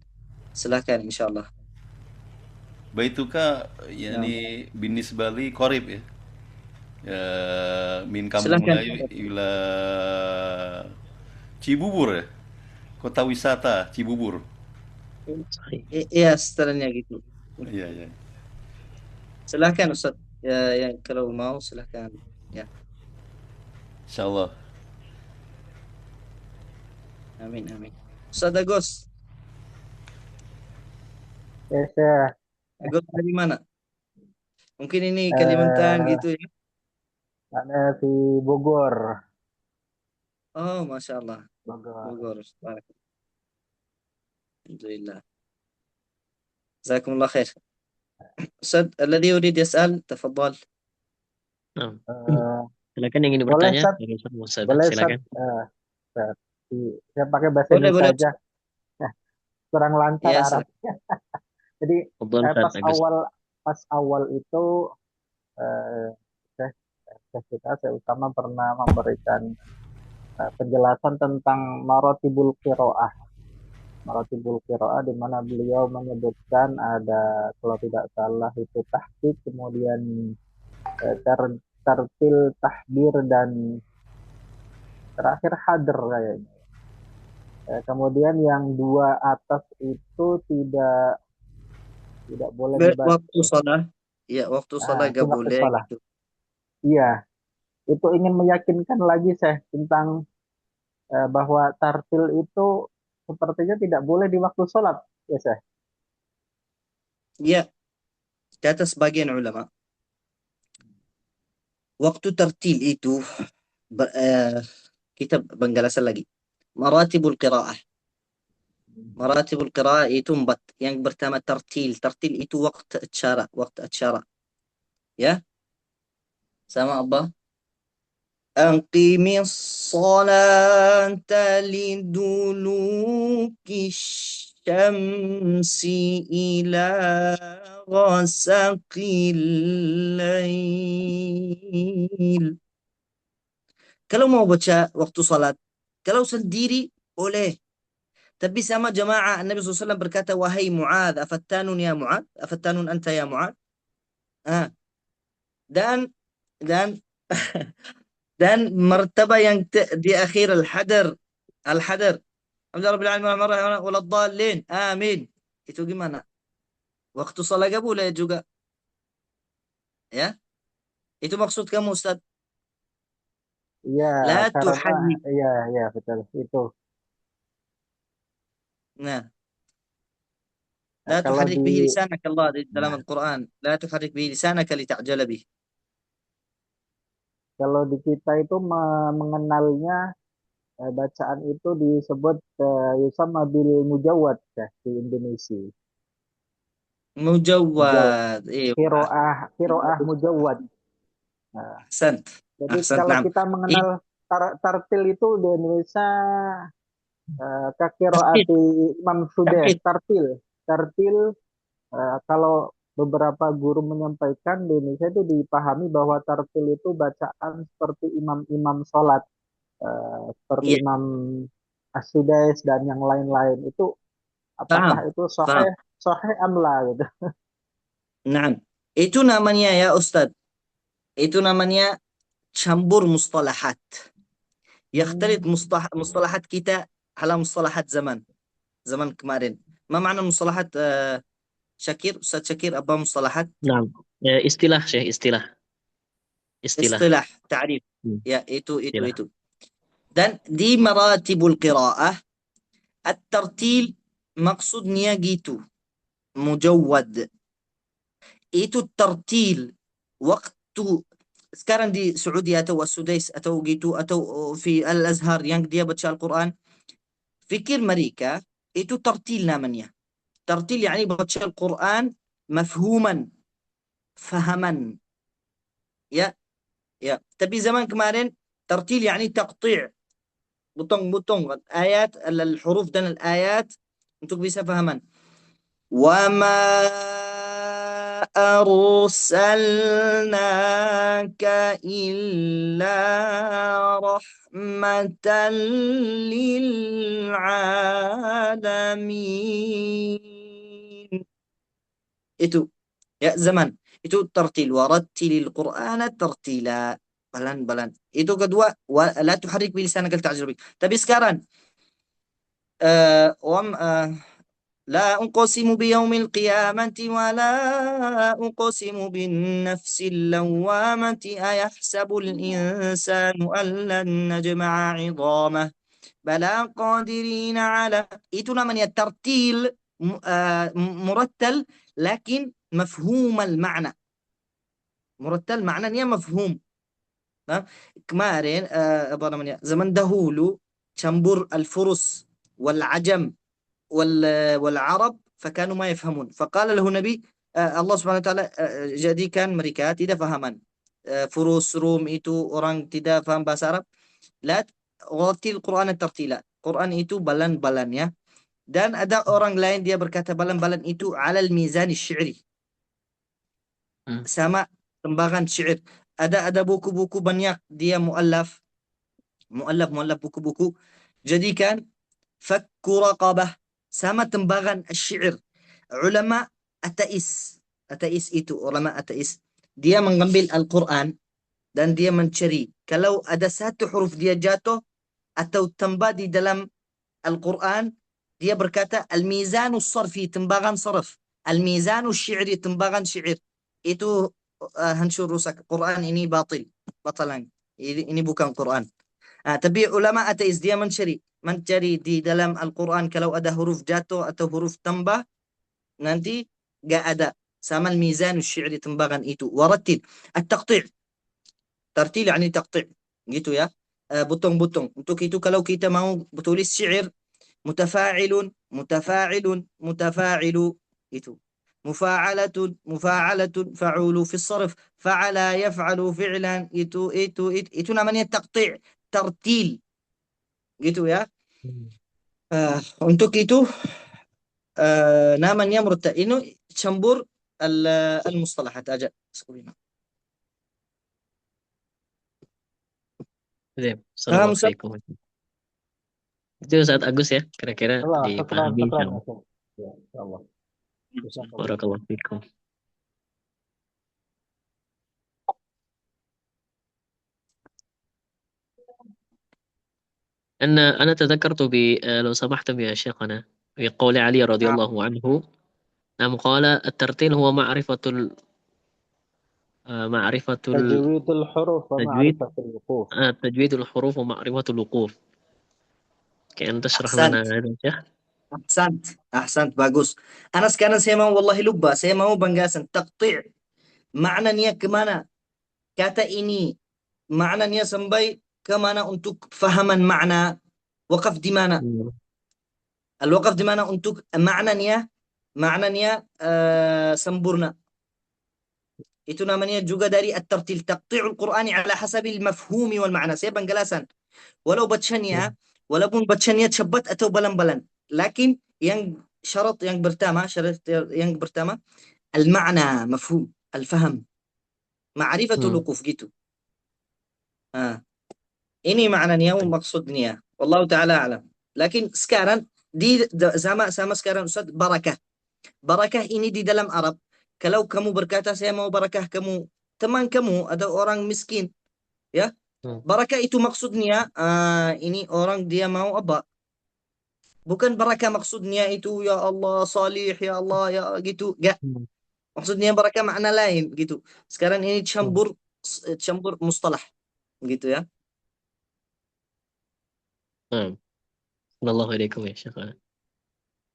silahkan insyaallah. Baituka yani binisba li qarib ya. Min Kampung Silahkan. Melayu ila Cibubur ya. Kota wisata Cibubur. Iya, setelahnya gitu. Iya, iya. Silahkan Ustaz. Ya, yang kalau mau silahkan. Ya, Insyaallah. amin amin. Ustaz Agus, Ya, Syekh. Agus dari mana? Mungkin ini Kalimantan gitu ya. Ada di Bogor. Oh, Masya Allah. Bogor. Bogor. Alhamdulillah. جزاكم الله خير. أستاذ الذي يريد يسأل تفضل. Nah, Eh, silakan yang ingin boleh, bertanya. Ustaz? Boleh, Ustaz? Silakan. Ustaz. Saya pakai bahasa Boleh, Indonesia boleh. aja. Kurang lancar Ya, Arabnya. Jadi Tafadhol, pas Ustaz Agus. awal itu saya utama pernah memberikan penjelasan tentang marotibul qiraah. Marotibul qiraah di mana beliau menyebutkan ada, kalau tidak salah itu tahqiq, kemudian tartil, tahbir, dan terakhir hadr kayaknya. Kemudian yang dua atas itu tidak boleh dibaca. Waktu sholat. Ya, waktu sholat itu gak waktu boleh sholat. gitu. Iya, itu ingin meyakinkan lagi saya tentang bahwa tartil itu sepertinya tidak boleh di waktu sholat, ya saya. Ya, kata sebagian ulama, waktu tartil itu kita penjelasan lagi. Maratibul qiraah. Maratibul qiraah itu 4. Yang pertama tartil. Tartil itu waktu acara. Ya. Sama apa? Aqimis salata liduluki syamsi ila ghasaqil lail. Kalau mau baca waktu salat, kalau sendiri boleh. Tapi sama jamaah Nabi SAW berkata, wahai Mu'adz, afattanun ya Mu'adz, afattanun anta ya Mu'adz. Dan dan martaba yang di akhir al-hadar. Alhamdulillah rabbil alamin waladdallin. Amin. Itu gimana? Waktu salat gak boleh juga. Ya? Itu maksud kamu Ustaz? Iya, La karena tuharrik. iya betul itu. Nah, لا Kalau تحرك به di لسانك الله di dalam Al-Quran. لا تحرك به لسانك لتعجل به. kalau di kita itu mengenalnya bacaan itu disebut yusamma bil mujawwad ya, di Indonesia. Mujawwad. Qiraah mujawwad. Ahsant. Jadi Ahsant, kalau naam. kita mengenal tartil itu di Indonesia kakiraati Imam Sudais, tartil kalau beberapa guru menyampaikan di Indonesia itu dipahami bahwa tartil itu bacaan seperti imam sholat, seperti Imam As-Sudais dan yang lain-lain. Itu apakah itu sahih amla gitu? Naam. Itu namanya ya Ustaz. Itu namanya campur mustalahat. Yakhtalit mustalahat kita ala mustalahat zaman kemarin. Ma makna mustalahat Syakir, Ustaz Syakir, apa mustalahat? Nah, istilah Syekh, istilah. Istilah, ta'rif. Ya, itu. Dan di maratibul qiraah at-tartil maksudnya gitu. Mujawwad. Itu tartil waktu sekarang di Saudi atau Sudais atau gitu atau fi Al-Azhar yang dia baca Al-Quran, fikir mereka itu tartil namanya. Tartil yani baca Al-Quran mafhuman, fahaman. Ya, ya. Tapi zaman kemarin tartil yani taqti', butong-butong ayat, al-huruf dan al-ayat untuk bisa fahaman. وما أرسلناك إلا رحمة للعالمين. Itu ya zaman. Itu tartil. Warattilil Qur'ana tartila. Balan-balan. Itu kedua. La tuharrik bilisanaka lita'jala bih. Tapi sekarang لا أقسم بيوم القيامة ولا أقسم بالنفس اللوامة أيحسب الإنسان أن لن نجمع عظامه بلى قادرين على. Itu namanya tartil murattal lakin mafhum al-ma'na. Murattal maknanya mafhum. Nah, kemarin apa namanya? Zaman dahulu campur al-furus wal-ajam والعرب فكانوا ما يفهمون فقال له نبي Allah Subhanahu wa taala jadikan mereka tidak fahaman. Furus Rum itu orang tidak faham bahasa Arab. La watil Quran tartila. Quran itu balan-balan ya. Dan ada orang lain dia berkata balan-balan itu alal mizan syiri. Sama tembagan syair. Ada buku-buku banyak dia muallaf buku-buku. Jadikan fakku raqabah sama tembagan syair. Ulama ateis itu ulama ateis. Dia mengambil Al-Quran dan dia mencari. Kalau ada satu huruf dia jatuh atau tambah di dalam Al-Quran, dia berkata al-mizanu sarfi, tembagan sarf. Al-mizanu syairi, tembagan syair. Itu hancur rusak. Quran ini batalan. Ini bukan Quran. Tapi ulama ateis dia mencari di dalam Al-Quran kalau ada huruf jatuh atau huruf tambah nanti gak ada sama al-mizan syairi tembagan itu. Warattil at-taqti', tartil yani taqti' gitu ya, butong-butong. Untuk itu kalau kita mau tulis syair mutafa'ilun mutafa'ilu itu, mufa'alatun fa'ulu fi sarf, fa'ala yaf'alu fi'lan, itu namanya taqti', tartil gitu ya. Untuk itu namanya murattal. Ini campur al-mustalahat aja. Paham Ustaz? Assalamualaikum. Itu Ustaz Agus ya, kira-kira dipahami insyaallah. Ya, insyaallah. Barakallahu fikum. أنا تذكرت لو سمحتم يا شيخنا بقول علي رضي الله عنه نعم قال الترتيل هو تجويد الحروف ومعرفة الوقوف. تجويد الحروف ومعرفة الوقوف. كأن تشرح أحسنت. لنا هذا يا شيخ. Ahsant, bagus. Anak sekarang saya mau wallahi lupa, saya mau banggasan. Taqti' maknanya kemana? Kata ini maknanya sampai kemana untuk fahaman makna? Waqaf di mana? Al-waqaf di mana untuk maknanya sempurna. Itu namanya juga dari at-tartil, taqti'ul Qur'ani ala hasabil mafhumi wal ma'na. Saya penjelasan. Walaupun bacanya cepat atau balan-balan, lakin syarat yang pertama al-ma'na, mafhum, al-faham, ma'rifatul wuquf gitu. Ini maknanya maksudnya. Wallahu taala alam. Lakin sekarang di sama sekarang Ustaz, barakah. Barakah ini di dalam Arab. Kalau kamu berkata saya mau barakah kamu, teman kamu ada orang miskin, ya. Barakah itu maksudnya ini orang dia mau apa? Bukan barakah maksudnya itu ya Allah salih, ya Allah ya gitu. Enggak. Maksudnya barakah makna lain gitu. Sekarang ini campur mustalah gitu ya. Assalamualaikum ya Syekh.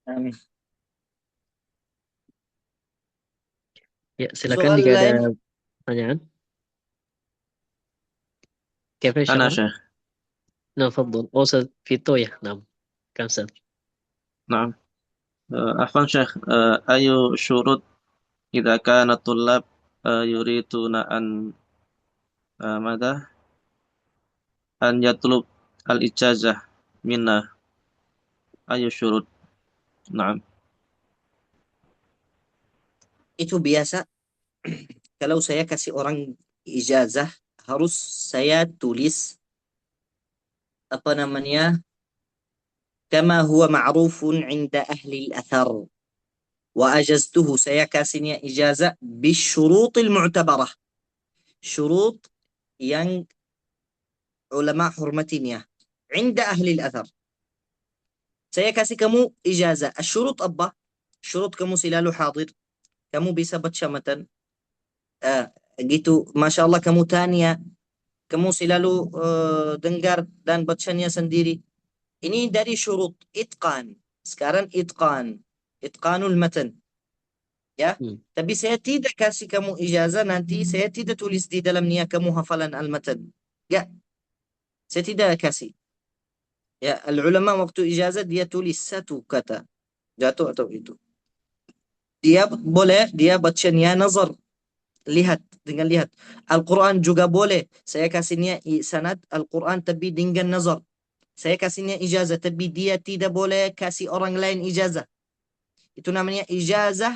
Amin. Ya, silakan jika ada pertanyaan. كيف يا أنا شيخ؟ شيخ. نعم تفضل. أستاذ فيتو يا نعم كم سنة؟ نعم. عفوا شيخ، أي شروط إذا كان الطلاب يريدون أن ماذا أن يطلب الإجازة منا، أي شروط؟ نعم. Itu biasa. Kalau saya kasih orang ijazah, harus saya tulis apa namanya, kama huwa ma'rufun 'inda ahli al-athar. Wa ajaztuhu, saya kasihnya ijazah bisyurutil mu'tabarah. Syurut yang ulama hormatinya. 'Inda ahli al-athar. Saya kasih kamu ijazah. Asyurut apa? Syurut kamu selalu hadir. Kamu bisa baca matan. Gitu. Masya Allah kamu tanya. Kamu selalu dengar dan bacanya sendiri. Ini dari syurut itqan. Sekarang itqan. Itqanul matan. Ya. Tapi saya tidak kasih kamu ijazah, nanti saya tidak tulis di dalamnya kamu hafalan al-matan. Ya. Saya tidak kasih. Ya, al-ulama waktu ijazah dia tulis satu kata. Jatuh atau itu. Dia boleh, dia bacanya nazar. Lihat, dengan lihat. Al-Quran juga boleh. Saya kasihnya sanad Al-Quran tapi dengan nazar. Saya kasihnya ijazah tapi dia tidak boleh kasih orang lain ijazah. Itu namanya ijazah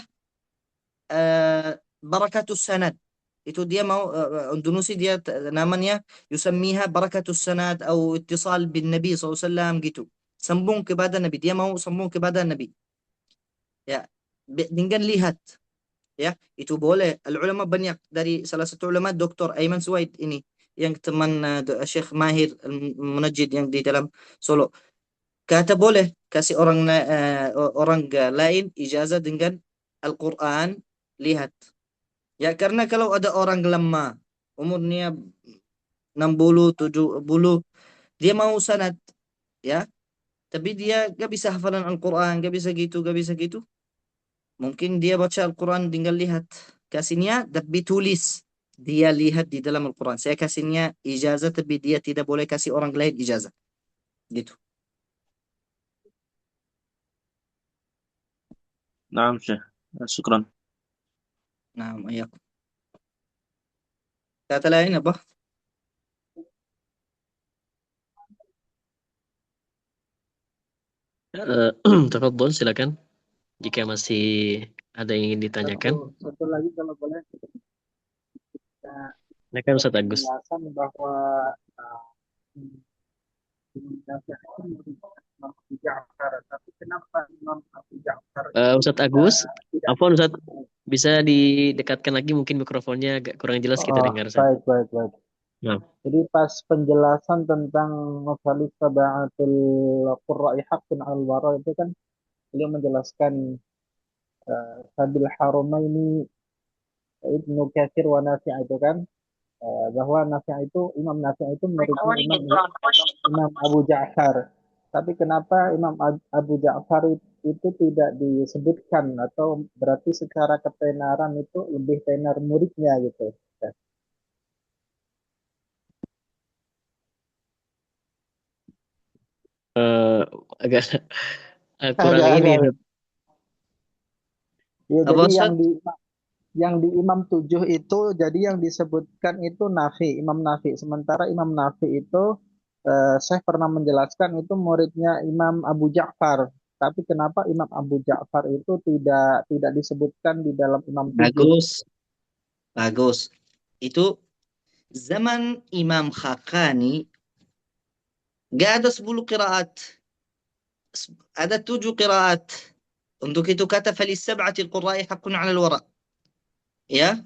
barakatus sanad. Itu dia mau Indonesia dia namanya yusammiha barakatus sanad atau ittisal bin Nabi SAW gitu. Sambung kepada Nabi. Dia mau sambung kepada Nabi. Ya, dengan lihat. Ya, itu boleh. Al-ulama banyak, dari salah satu ulama Dr. Aiman Suwaid ini yang teman Syekh Mahir Munajjid yang di dalam Solo. Kata boleh kasih orang lain ijazah dengan Al-Quran, lihat. Ya, karena kalau ada orang lemah, umurnya 60, 70, dia mau sanad, ya, tapi dia gak bisa hafalan Al-Quran, gak bisa gitu. Mungkin dia baca Al-Quran tinggal lihat. Kasihnya tapi tulis. Dia lihat di dalam Al-Quran. Saya kasihnya ijazah tapi dia tidak boleh kasih orang lain ijazah. Gitu. نعم شيخ، شكرا. Nah, ya. Kata lain apa? Tafadhol, silakan. Jika masih ada yang ingin ditanyakan. Satu lagi kalau boleh. Silakan Ustaz Agus. Penjelasan bahwa Imam Syafi'i itu murid Imam Abu Ja'far, tapi kenapa Imam Abu Ja'far Ustaz Agus, apa Ustaz, bisa didekatkan lagi mungkin mikrofonnya agak kurang jelas kita dengar. Baik. Nah. Jadi pas penjelasan tentang masalah tabaatul qurra'i haqqun al-wara itu kan beliau menjelaskan Sabil Haramaini Ibnu Katsir wa Nafi' itu kan bahwa Imam Nafi' itu muridnya Imam Abu Ja'far. Tapi kenapa Imam Abu Ja'far itu tidak disebutkan, atau berarti secara ketenaran itu lebih tenar muridnya gitu. Agak kurang ini. Ya, jadi yang di Imam 7 itu, jadi yang disebutkan itu Imam Nafi. Sementara Imam Nafi itu saya pernah menjelaskan itu muridnya Imam Abu Ja'far. Tapi kenapa Imam Abu Ja'far itu tidak disebutkan di dalam Imam 7? Bagus. Itu zaman Imam Khaqani gak ada 10 qiraat. Ada 7 qiraat. Untuk itu kata falis sab'atil qurra'i haqqun 'ala al-wara. Ya.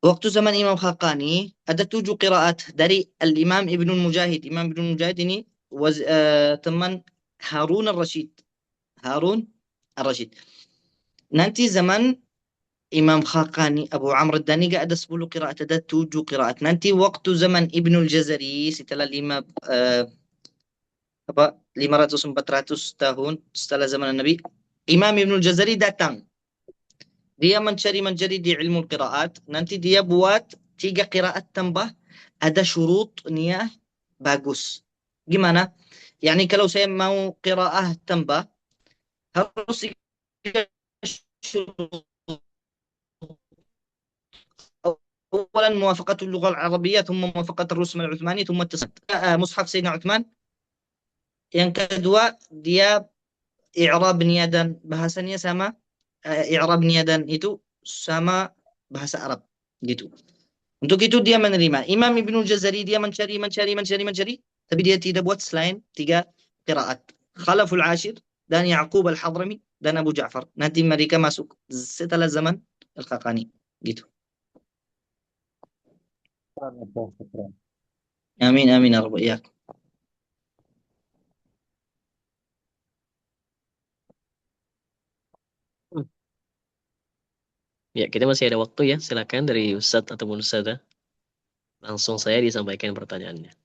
Waktu zaman Imam Khaqani ada 7 qiraat dari Al-Imam Ibnu Mujahid. Imam Ibnu Mujahid ini teman Harun al-Rashid. Nanti zaman Imam Khaqani, Abu Amr ad-Dani gak ada 10 qiraat, ada 7 qiraat. Nanti waktu zaman Ibnu al-Jazari setelah 500-400 tahun setelah zaman Nabi, Imam Ibnu al-Jazari datang. Dia mencari di ilmu qiraat. Nanti dia buat 3 qiraat tambah. Ada syurut niyah bagus. Gimana? Yani kalau saya mau qiraah tambah harus tiga syurut. أولا موافقة اللغة العربية ثم موافقة الرسم العثماني ثم التصنيف مصحف سيدنا عثمان. Yang kedua dia i'rab niadan bahasanya sama, i'rab niadan itu sama bahasa Arab gitu. Untuk itu dia menerima. Imam Ibnul Jazari dia mencari, tapi dia tidak buat selain 3 qiraat. Khalaful Ashir dan Ya'qub Al-Hadrami dan Abu Ja'far. Nanti mereka masuk setelah zaman Al-Khaqani gitu. Amin amin ya rabbal alamin. Ya, kita masih ada waktu ya. Silakan dari Ustadz ataupun Ustadzah. Langsung saya disampaikan pertanyaannya.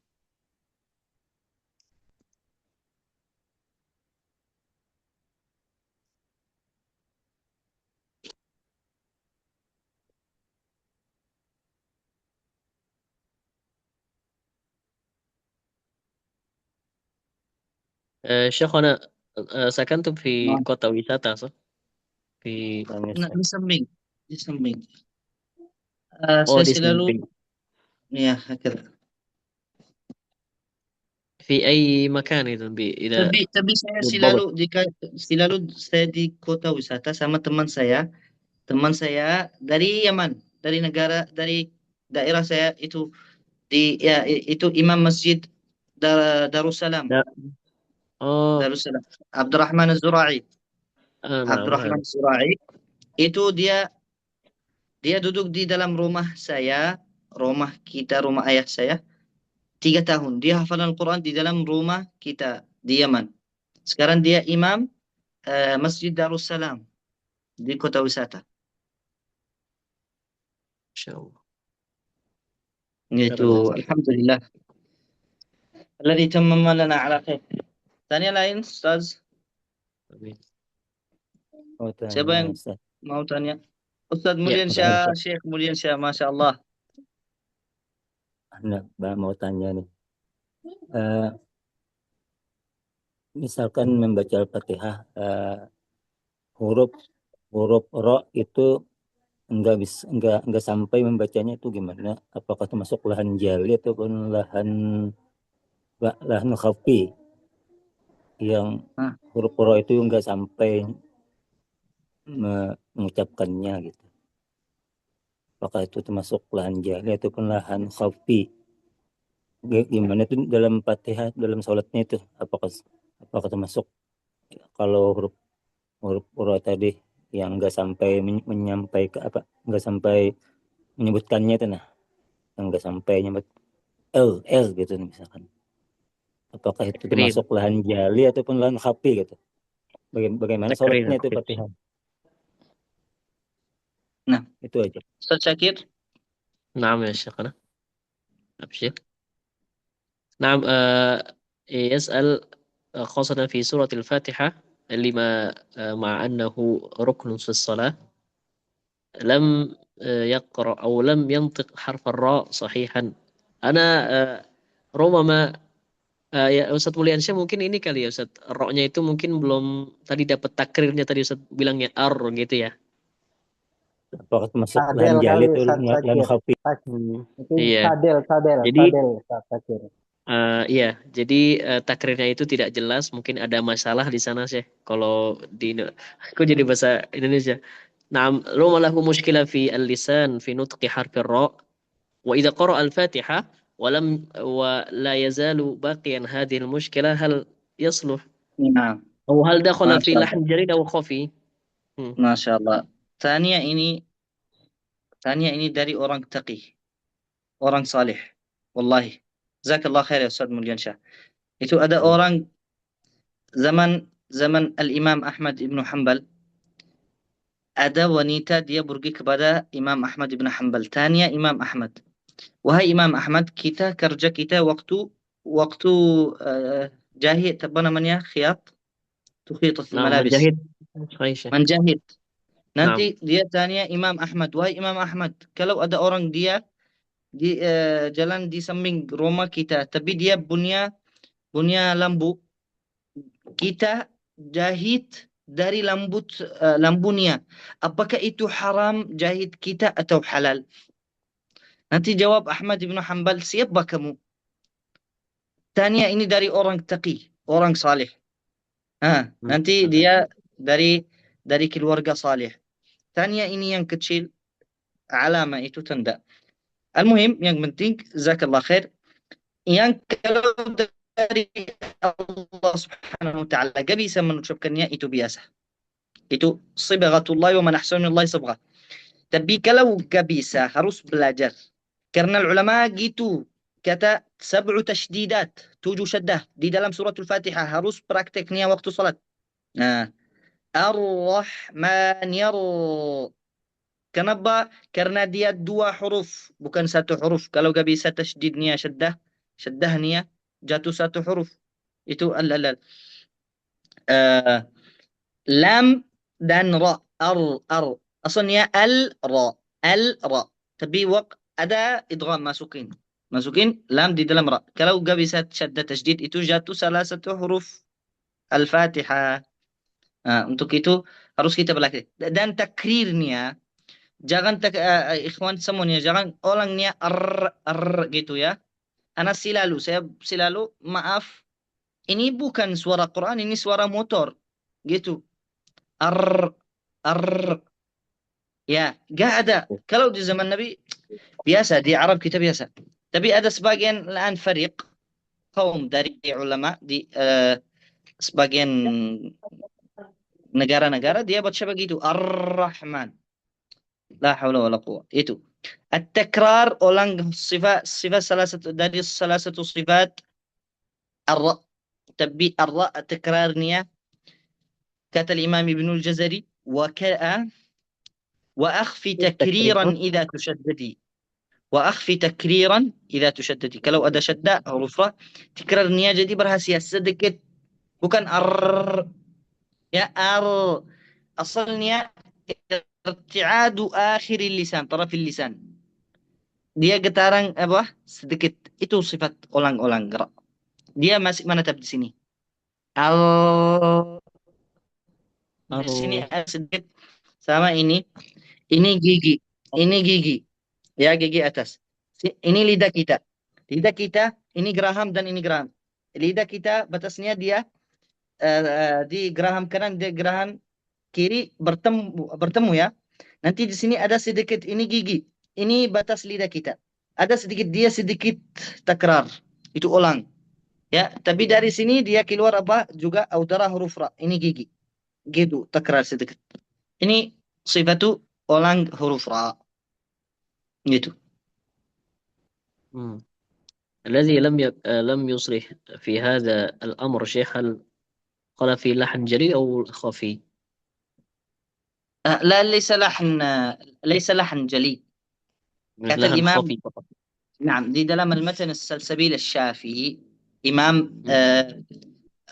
Syekh, أنا سكنت في نعم. kota wisata, so. Di Di samping. Oh, Saya di selalu samping. ya هكذا. في أي مكان itu إذا Tapi saya بالضبط. selalu saya di kota wisata sama teman saya. Teman saya dari Yaman, dari daerah saya itu itu Imam Masjid Darussalam. Da- Oh, Darussalam. Abdurrahman Az-Zura'i. نعم Abdurrahman هذا. Az-Zura'i itu dia duduk di dalam rumah saya, rumah ayah saya 3 tahun. Dia hafal Al-Quran di dalam rumah kita di Yaman. Sekarang dia imam Masjid Darussalam di kota wisata. إن شاء الله. Itu alhamdulillah. Alladzi tammama lana ala khair. Tanya lain, Ustaz. Amin. Siapa yang mau tanya? Ustaz Mulyan Syah, Syekh Mulyan Syah, Masya Allah. Anda mau tanya nih. Misalkan membaca Al-Fatihah, huruf ro itu enggak sampai membacanya itu gimana? Apakah termasuk lahan jali ataupun lahan khafi yang huruf ro itu enggak sampai mengucapkannya gitu? Apakah itu termasuk lahan jali ataupun lahan khafi? Gimana itu dalam Fatihah, dalam sholatnya itu? Apakah termasuk kalau huruf ro tadi yang enggak sampai menyampaikan enggak sampai menyebutkannya itu, yang enggak sampai nyebut L gitu misalkan, apakah itu termasuk lahan jali ataupun lahan khafi gitu? Bagaimana sholatnya itu Fatihah? Nah, itu aja. Ustaz Syakir. نعم يا شيخنا. أبشر. نعم. يسأل خاصة في سورة الفاتحة لما مع أنه ركن في الصلاة لم يقرأ أو لم ينطق حرف الراء صحيحا. أنا ربما ya Ustadz Mulyansyah mungkin ini kali ya Ustadz, ro-nya itu mungkin belum tadi dapat takrirnya tadi Ustadz bilangnya ar gitu ya. Apakah termasuk lahan jali itu lahan khafi? Iya. Jadi iya, jadi takrirnya itu tidak jelas, mungkin ada masalah di sana sih. Kalau di aku jadi bahasa Indonesia. Naam, ruma lahu mushkilah fi al-lisan fi nutqi harfi ra wa idza qara'a al-Fatihah wa la yazalu baqiyan hadhihi al-mushkilah hal yasluh? Nah. Atau hal dakhala fi lahn jarid aw khafi? Masya Allah. Tanya ini dari orang taqi, orang salih. Wallahi. Jazakallah khair ya Ustaz Mulyan Syah. Itu ada orang zaman Al-Imam Ahmad Ibn Hanbal, ada wanita dia pergi kepada Imam Ahmad Ibn Hanbal, tanya Imam Ahmad, wahai Imam Ahmad, kita kerja waktu jahit apa namanya, khiyat, tukhitat malabis, menjahit. Nanti dia tanya Imam Ahmad, wahai Imam Ahmad, kalau ada orang dia di jalan di samping rumah kita, tapi dia punya lampu kita jahit dari lambunya. Apakah itu haram jahit kita atau halal? Nanti jawab Ahmad bin Hanbal, siapa kamu? Tanya ini dari orang taqi, orang saleh. Nanti dia dari keluarga saleh. Tanya ini yang kecil, alama itu tanda. Al-muhim, yang penting, jazakallah khair. Yang kalau dari Allah subhanahu wa ta'ala gak bisa mengucapkannya, itu biasa. Itu sibghatullah wa man ahsanullahi sibghah. Tapi kalau gak bisa, harus belajar. Karena ulama gitu, kata 7 tashdidat, 7 syaddah di dalam suratul Fatihah, harus prakteknya waktu salat. Nah, Ar-Rahman Kenapa? Karena dia 2 huruf, bukan 1 huruf. Kalau gak bisa tasydidnya syaddahnya jatuh 1 huruf. Itu lam dan ra. Ar. Asalnya al-ra. Tapi ada idgham, masukin lam di dalam ra. Kalau gak bisa syaddah tasydid, itu jatuh salah 1 huruf Al-Fatihah. Untuk itu harus kita belajar. Dan takrirnya, jangan ikhwan semuanya, jangan orangnya gitu ya. Saya selalu maaf, ini bukan suara Quran, ini suara motor gitu. Ya, gak ada. Kalau di zaman Nabi biasa, di Arab kita biasa. Tapi ada sebagian fariq kaum dari ulama di sebagian negara-negara, dia baca begitu, Ar-Rahman. La haula wala quwwah. Itu. At-takrar, ulang sifat salah satu sifat ar-ra. Tapi ar-ra takrarnya, kata Imam Ibn al-Jazari, wa akhfi takriran idza tushaddadi. Wa akhfi takriran idza tushaddadi. Kalau ada syadda huruf ra, takrarnya jadi berhasil sedikit, bukan ar. Ya, ar. Asalnya irti'adu akhiril lisan, tarafil lisan. Dia getaran sedikit. Itu sifat ulang-ulang gerak. Dia masih menetap di sini. Di sini ada sedikit sama ini. Ini gigi. Ini gigi. Ya, gigi atas. Ini lidah kita. Lidah kita, ini geraham dan ini geraham. Lidah kita batasnya dia di geraham kanan, di geraham kiri bertemu ya. Nanti di sini ada sedikit, ini gigi. Ini batas lidah kita. Ada sedikit takrar. Itu ulang. Ya, tapi dari sini dia keluar juga audara huruf ra. Ini gigi. Gitu, takrar sedikit. Ini sifatu ulang huruf ra. Gitu. الذي لم يصرح في هذا الأمر شيخ، هل قال في لحن جلي أو خفي؟ لا، ليس لحن جلي. كتب الإمام خفي فقط. نعم، دي dalam المتن السلسبيل الشافعي إمام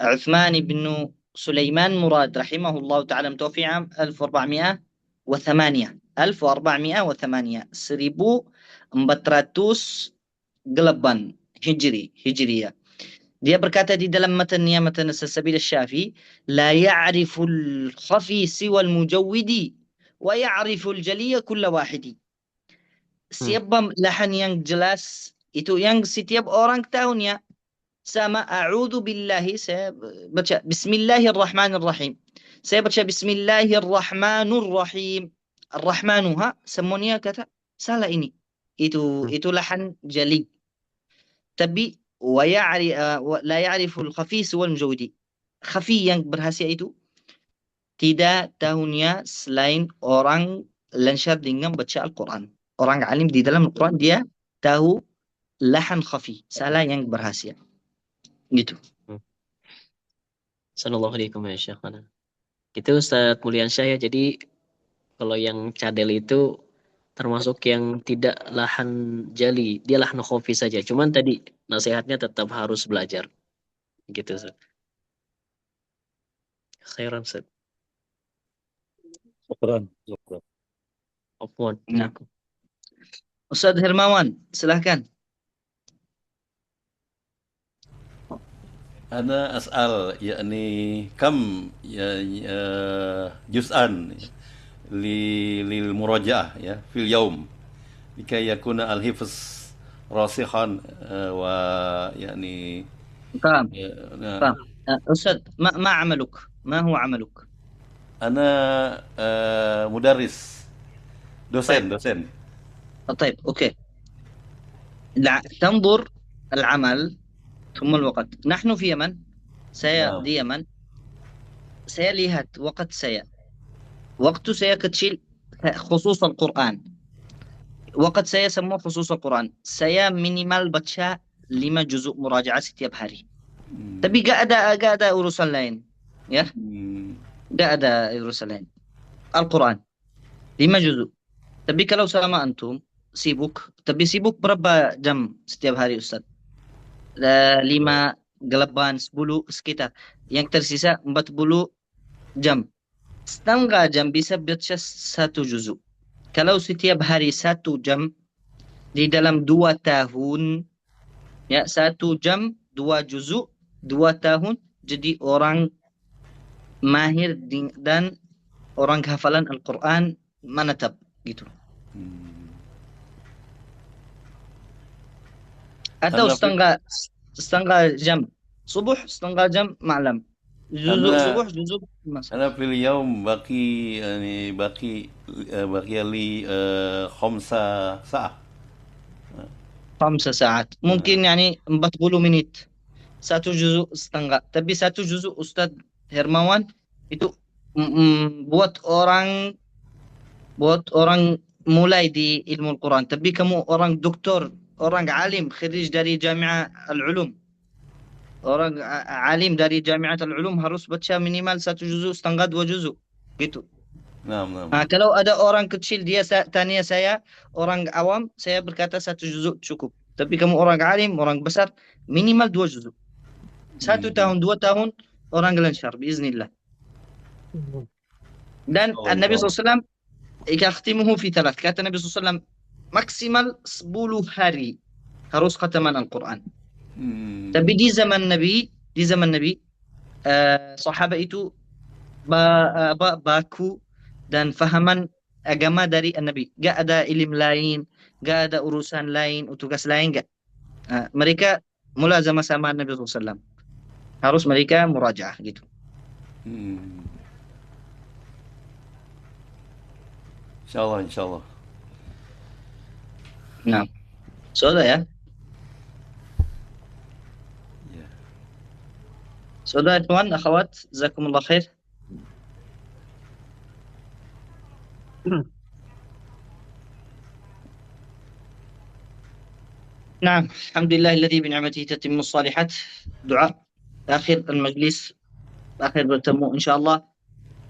عثمان بن سليمان مراد رحمه الله تعالى، متوفي عام 1408 1408 Hijriyah. Dia berkata di dalam matanya, matan as-Sabil asy-Syafi'i, la ya'rifu al-khafi siwa al-mujawwidi wa ya'rifu al-jaliya kulla wahidi. Siapa lahan yang jelas itu yang setiap orang tahunya. Sama a'udzu billahi, saya baca bismillahirrahmanirrahim. Saya baca bismillahirrahmanirrahim. Ar-Rahmanuha, semuanya kata salah ini. Itu lahan jali. Tapi la ya'rifu al-khafi wal mujawwidi. Khafi yang berhasil itu tidak tahunya selain orang lansyar dengan baca Al-Quran. Orang alim di dalam Al-Quran, dia tahu lahan khafi, salah yang berhasil. Gitu. Sallallahu alaikum ya Syekhana. Itu Ustaz Mulyansyah ya. Jadi kalau yang cadel itu termasuk yang tidak lahan jali, dia lahan khafi saja. Cuman tadi nasihatnya tetap harus belajar. Gitu Ustaz. Khairan Ustaz. Syukran. Afwan. Ustaz Hermawan, silahkan. أنا أسأل يعني كم جزءا للمراجعة في اليوم لكي يكون الحفظ راسخا ويعني فاهم نعم. فاهم. أستاذ ما عملك؟ ما هو عملك؟ أنا مدرس دوسن طيب أوكي، تنظر العمل ثم الوقت. نحن في يمن، saya نعم. di Yaman, saya lihat waktu saya kecil khusus Al-Quran. Waktu saya semua khusus Al-Quran. Saya minimal baca 5 juzuk murajaah setiap hari. Tapi gak ada urusan lain, ya. Gak ada urusan lain. Al-Quran 5 juzuk. Tapi kalau sama antum sibuk, tapi sibuk berapa jam setiap hari Ustaz? 5, 8, 10 sekitar. Yang tersisa 40 jam. Setengah jam bisa baca 1 juzuk. Kalau setiap hari 1 jam di dalam 2 tahun, ya 1 jam 2 juzuk 2 tahun, jadi orang mahir dan orang hafalan Al-Quran manatap gitu. Atau setengah jam subuh, setengah jam malam. Juzuk subuh, juzuk masa. أنا في اليوم باقي لي 5 ساعة. 5 saat. Mungkin yani 40 menit. 1 juzuk setengah. Tapi 1 juzuk Ustaz Hermawan itu buat orang mulai di ilmu Al-Quran. Tapi kamu orang doktor, orang alim, kharij dari Jami'ah Al-Ulum. Orang alim dari Jami'at Al-Ulum harus baca minimal 1 juzuk setengah 2 juzuk gitu. نعم. Kalau ada orang kecil dia tanya saya, orang awam, saya berkata 1 juzuk cukup. Tapi kamu orang alim, orang besar, minimal 2 juzuk. 1 tahun, 2 tahun orang lancar biiznillah. Dan Nabi SAW yakhtimuhu fi 3. Kata Nabi SAW maksimal 10 hari harus khataman Al-Quran. Tapi di zaman Nabi sahabat itu baku dan fahaman agama dari Nabi. Gak ada ilmu lain, gak ada urusan lain, tugas lain gak. Mereka mula sama-sama Nabi SAW. Harus mereka murajaah gitu. Insyaallah. Nah, sudah ya. Sudah ikhwan, akhwat, jazakumullah khair. نعم الحمد لله الذي بنعمته تتم الصالحات. دعاء آخر المجلس، آخر bertemu insyaallah.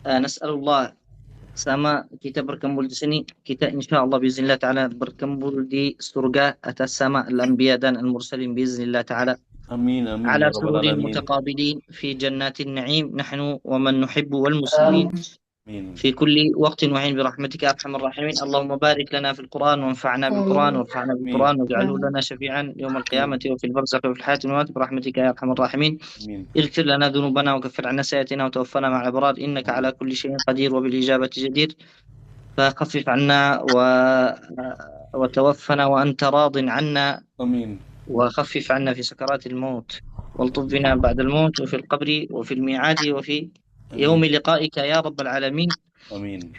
Nas'alullah, sama kita berkumpul di sini, kita insyaallah biiznillah taala berkumpul di surga atas sama al-anbiya dan al-mursalin biiznillah taala. Amin. على سرور متقابلين في جنات النعيم نحن ومن نحب والمسلمين في كل وقت وحين برحمتك يا أرحم الراحمين. اللهم بارك لنا في القرآن وانفعنا بالقرآن وارفعنا بالقرآن واجعله لنا شفيعا يوم القيامة وفي البرزخ وفي الحياة والممات برحمتك يا أرحم الراحمين. اغفر لنا ذنوبنا وكفر عنا سيئاتنا وتوفنا مع الأبرار إنك على كل شيء قدير وبالإجابة جدير. فخفف عنا وتوفنا وأنت راض عنا. آمين. وخفف عنا في سكرات الموت والطف بنا بعد الموت وفي القبر وفي الميعاد وفي يوم لقائك يا رب العالمين. آمين.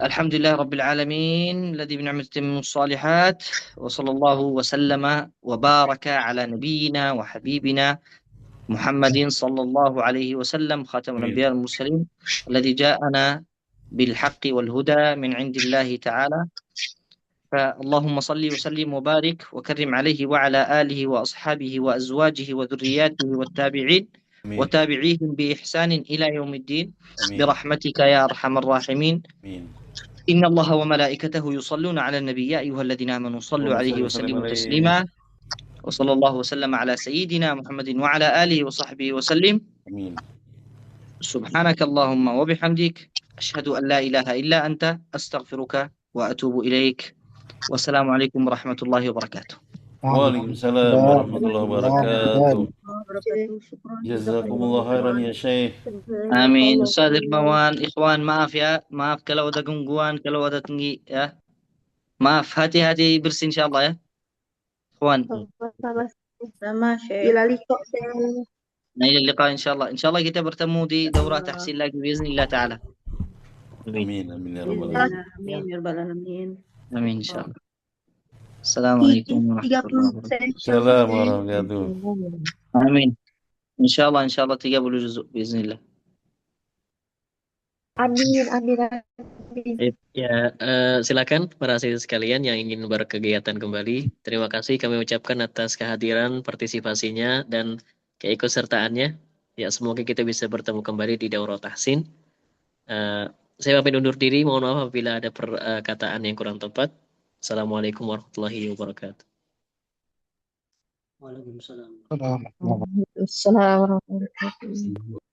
الحمد لله رب العالمين الذي بنعمته من الصالحات. وصلى الله وسلم وبارك على نبينا وحبيبنا محمد صلى الله عليه وسلم خاتم الأنبياء والمرسلين الذي جاءنا بالحق والهدى من عند الله تعالى. فاللهم صل وسلم وبارك وكرم عليه وعلى آله وأصحابه وأزواجه وذرياته والتابعين وتابعيهم بإحسان إلى يوم الدين برحمتك يا أرحم الراحمين. إن الله وملائكته يصلون على النبي يا أيها الذين آمنوا صلوا عليه وسلموا تسليما. وصلى الله وسلم على سيدنا محمد وعلى آله وصحبه وسلم. سبحانك اللهم وبحمدك أشهد أن لا إله إلا أنت أستغفرك وأتوب إليك. Wassalamualaikum warahmatullahi wabarakatuh. Waalaikumsalam warahmatullahi wabarakatuh. Jazakumullah khairan ya Syekh. Amin. Ustaz Irmawan, ikhwan, maaf ya. Maaf kalau ada gangguan, kalau ada tinggi ya. Maaf, hati-hati bersih insyaallah ya. Ikhwan. sama Syekh. Ila liqa Nah, ila liqa insyaallah. Insyaallah kita bertemu di daurah tahsin lagi biiznillah taala. Amin amin ya rabbal alamin. Amin ya rabbal alamin. Amin insyaallah. Assalamualaikum warahmatullahi wabarakatuh. Assalamualaikum warahmatullahi wabarakatuh. Amin. Insyaallah 30 juzuk biiznillah. Amin amin. Ya, silakan para siswa sekalian yang ingin berkegiatan kembali. Terima kasih kami ucapkan atas kehadiran, partisipasinya, dan keikutsertaannya. Ya, semoga kita bisa bertemu kembali di Daurah Tahsin. Saya pamit undur diri. Mohon maaf apabila ada perkataan yang kurang tepat. Assalamualaikum warahmatullahi wabarakatuh. Waalaikumsalam. Waalaikumsalam warahmatullahi wabarakatuh.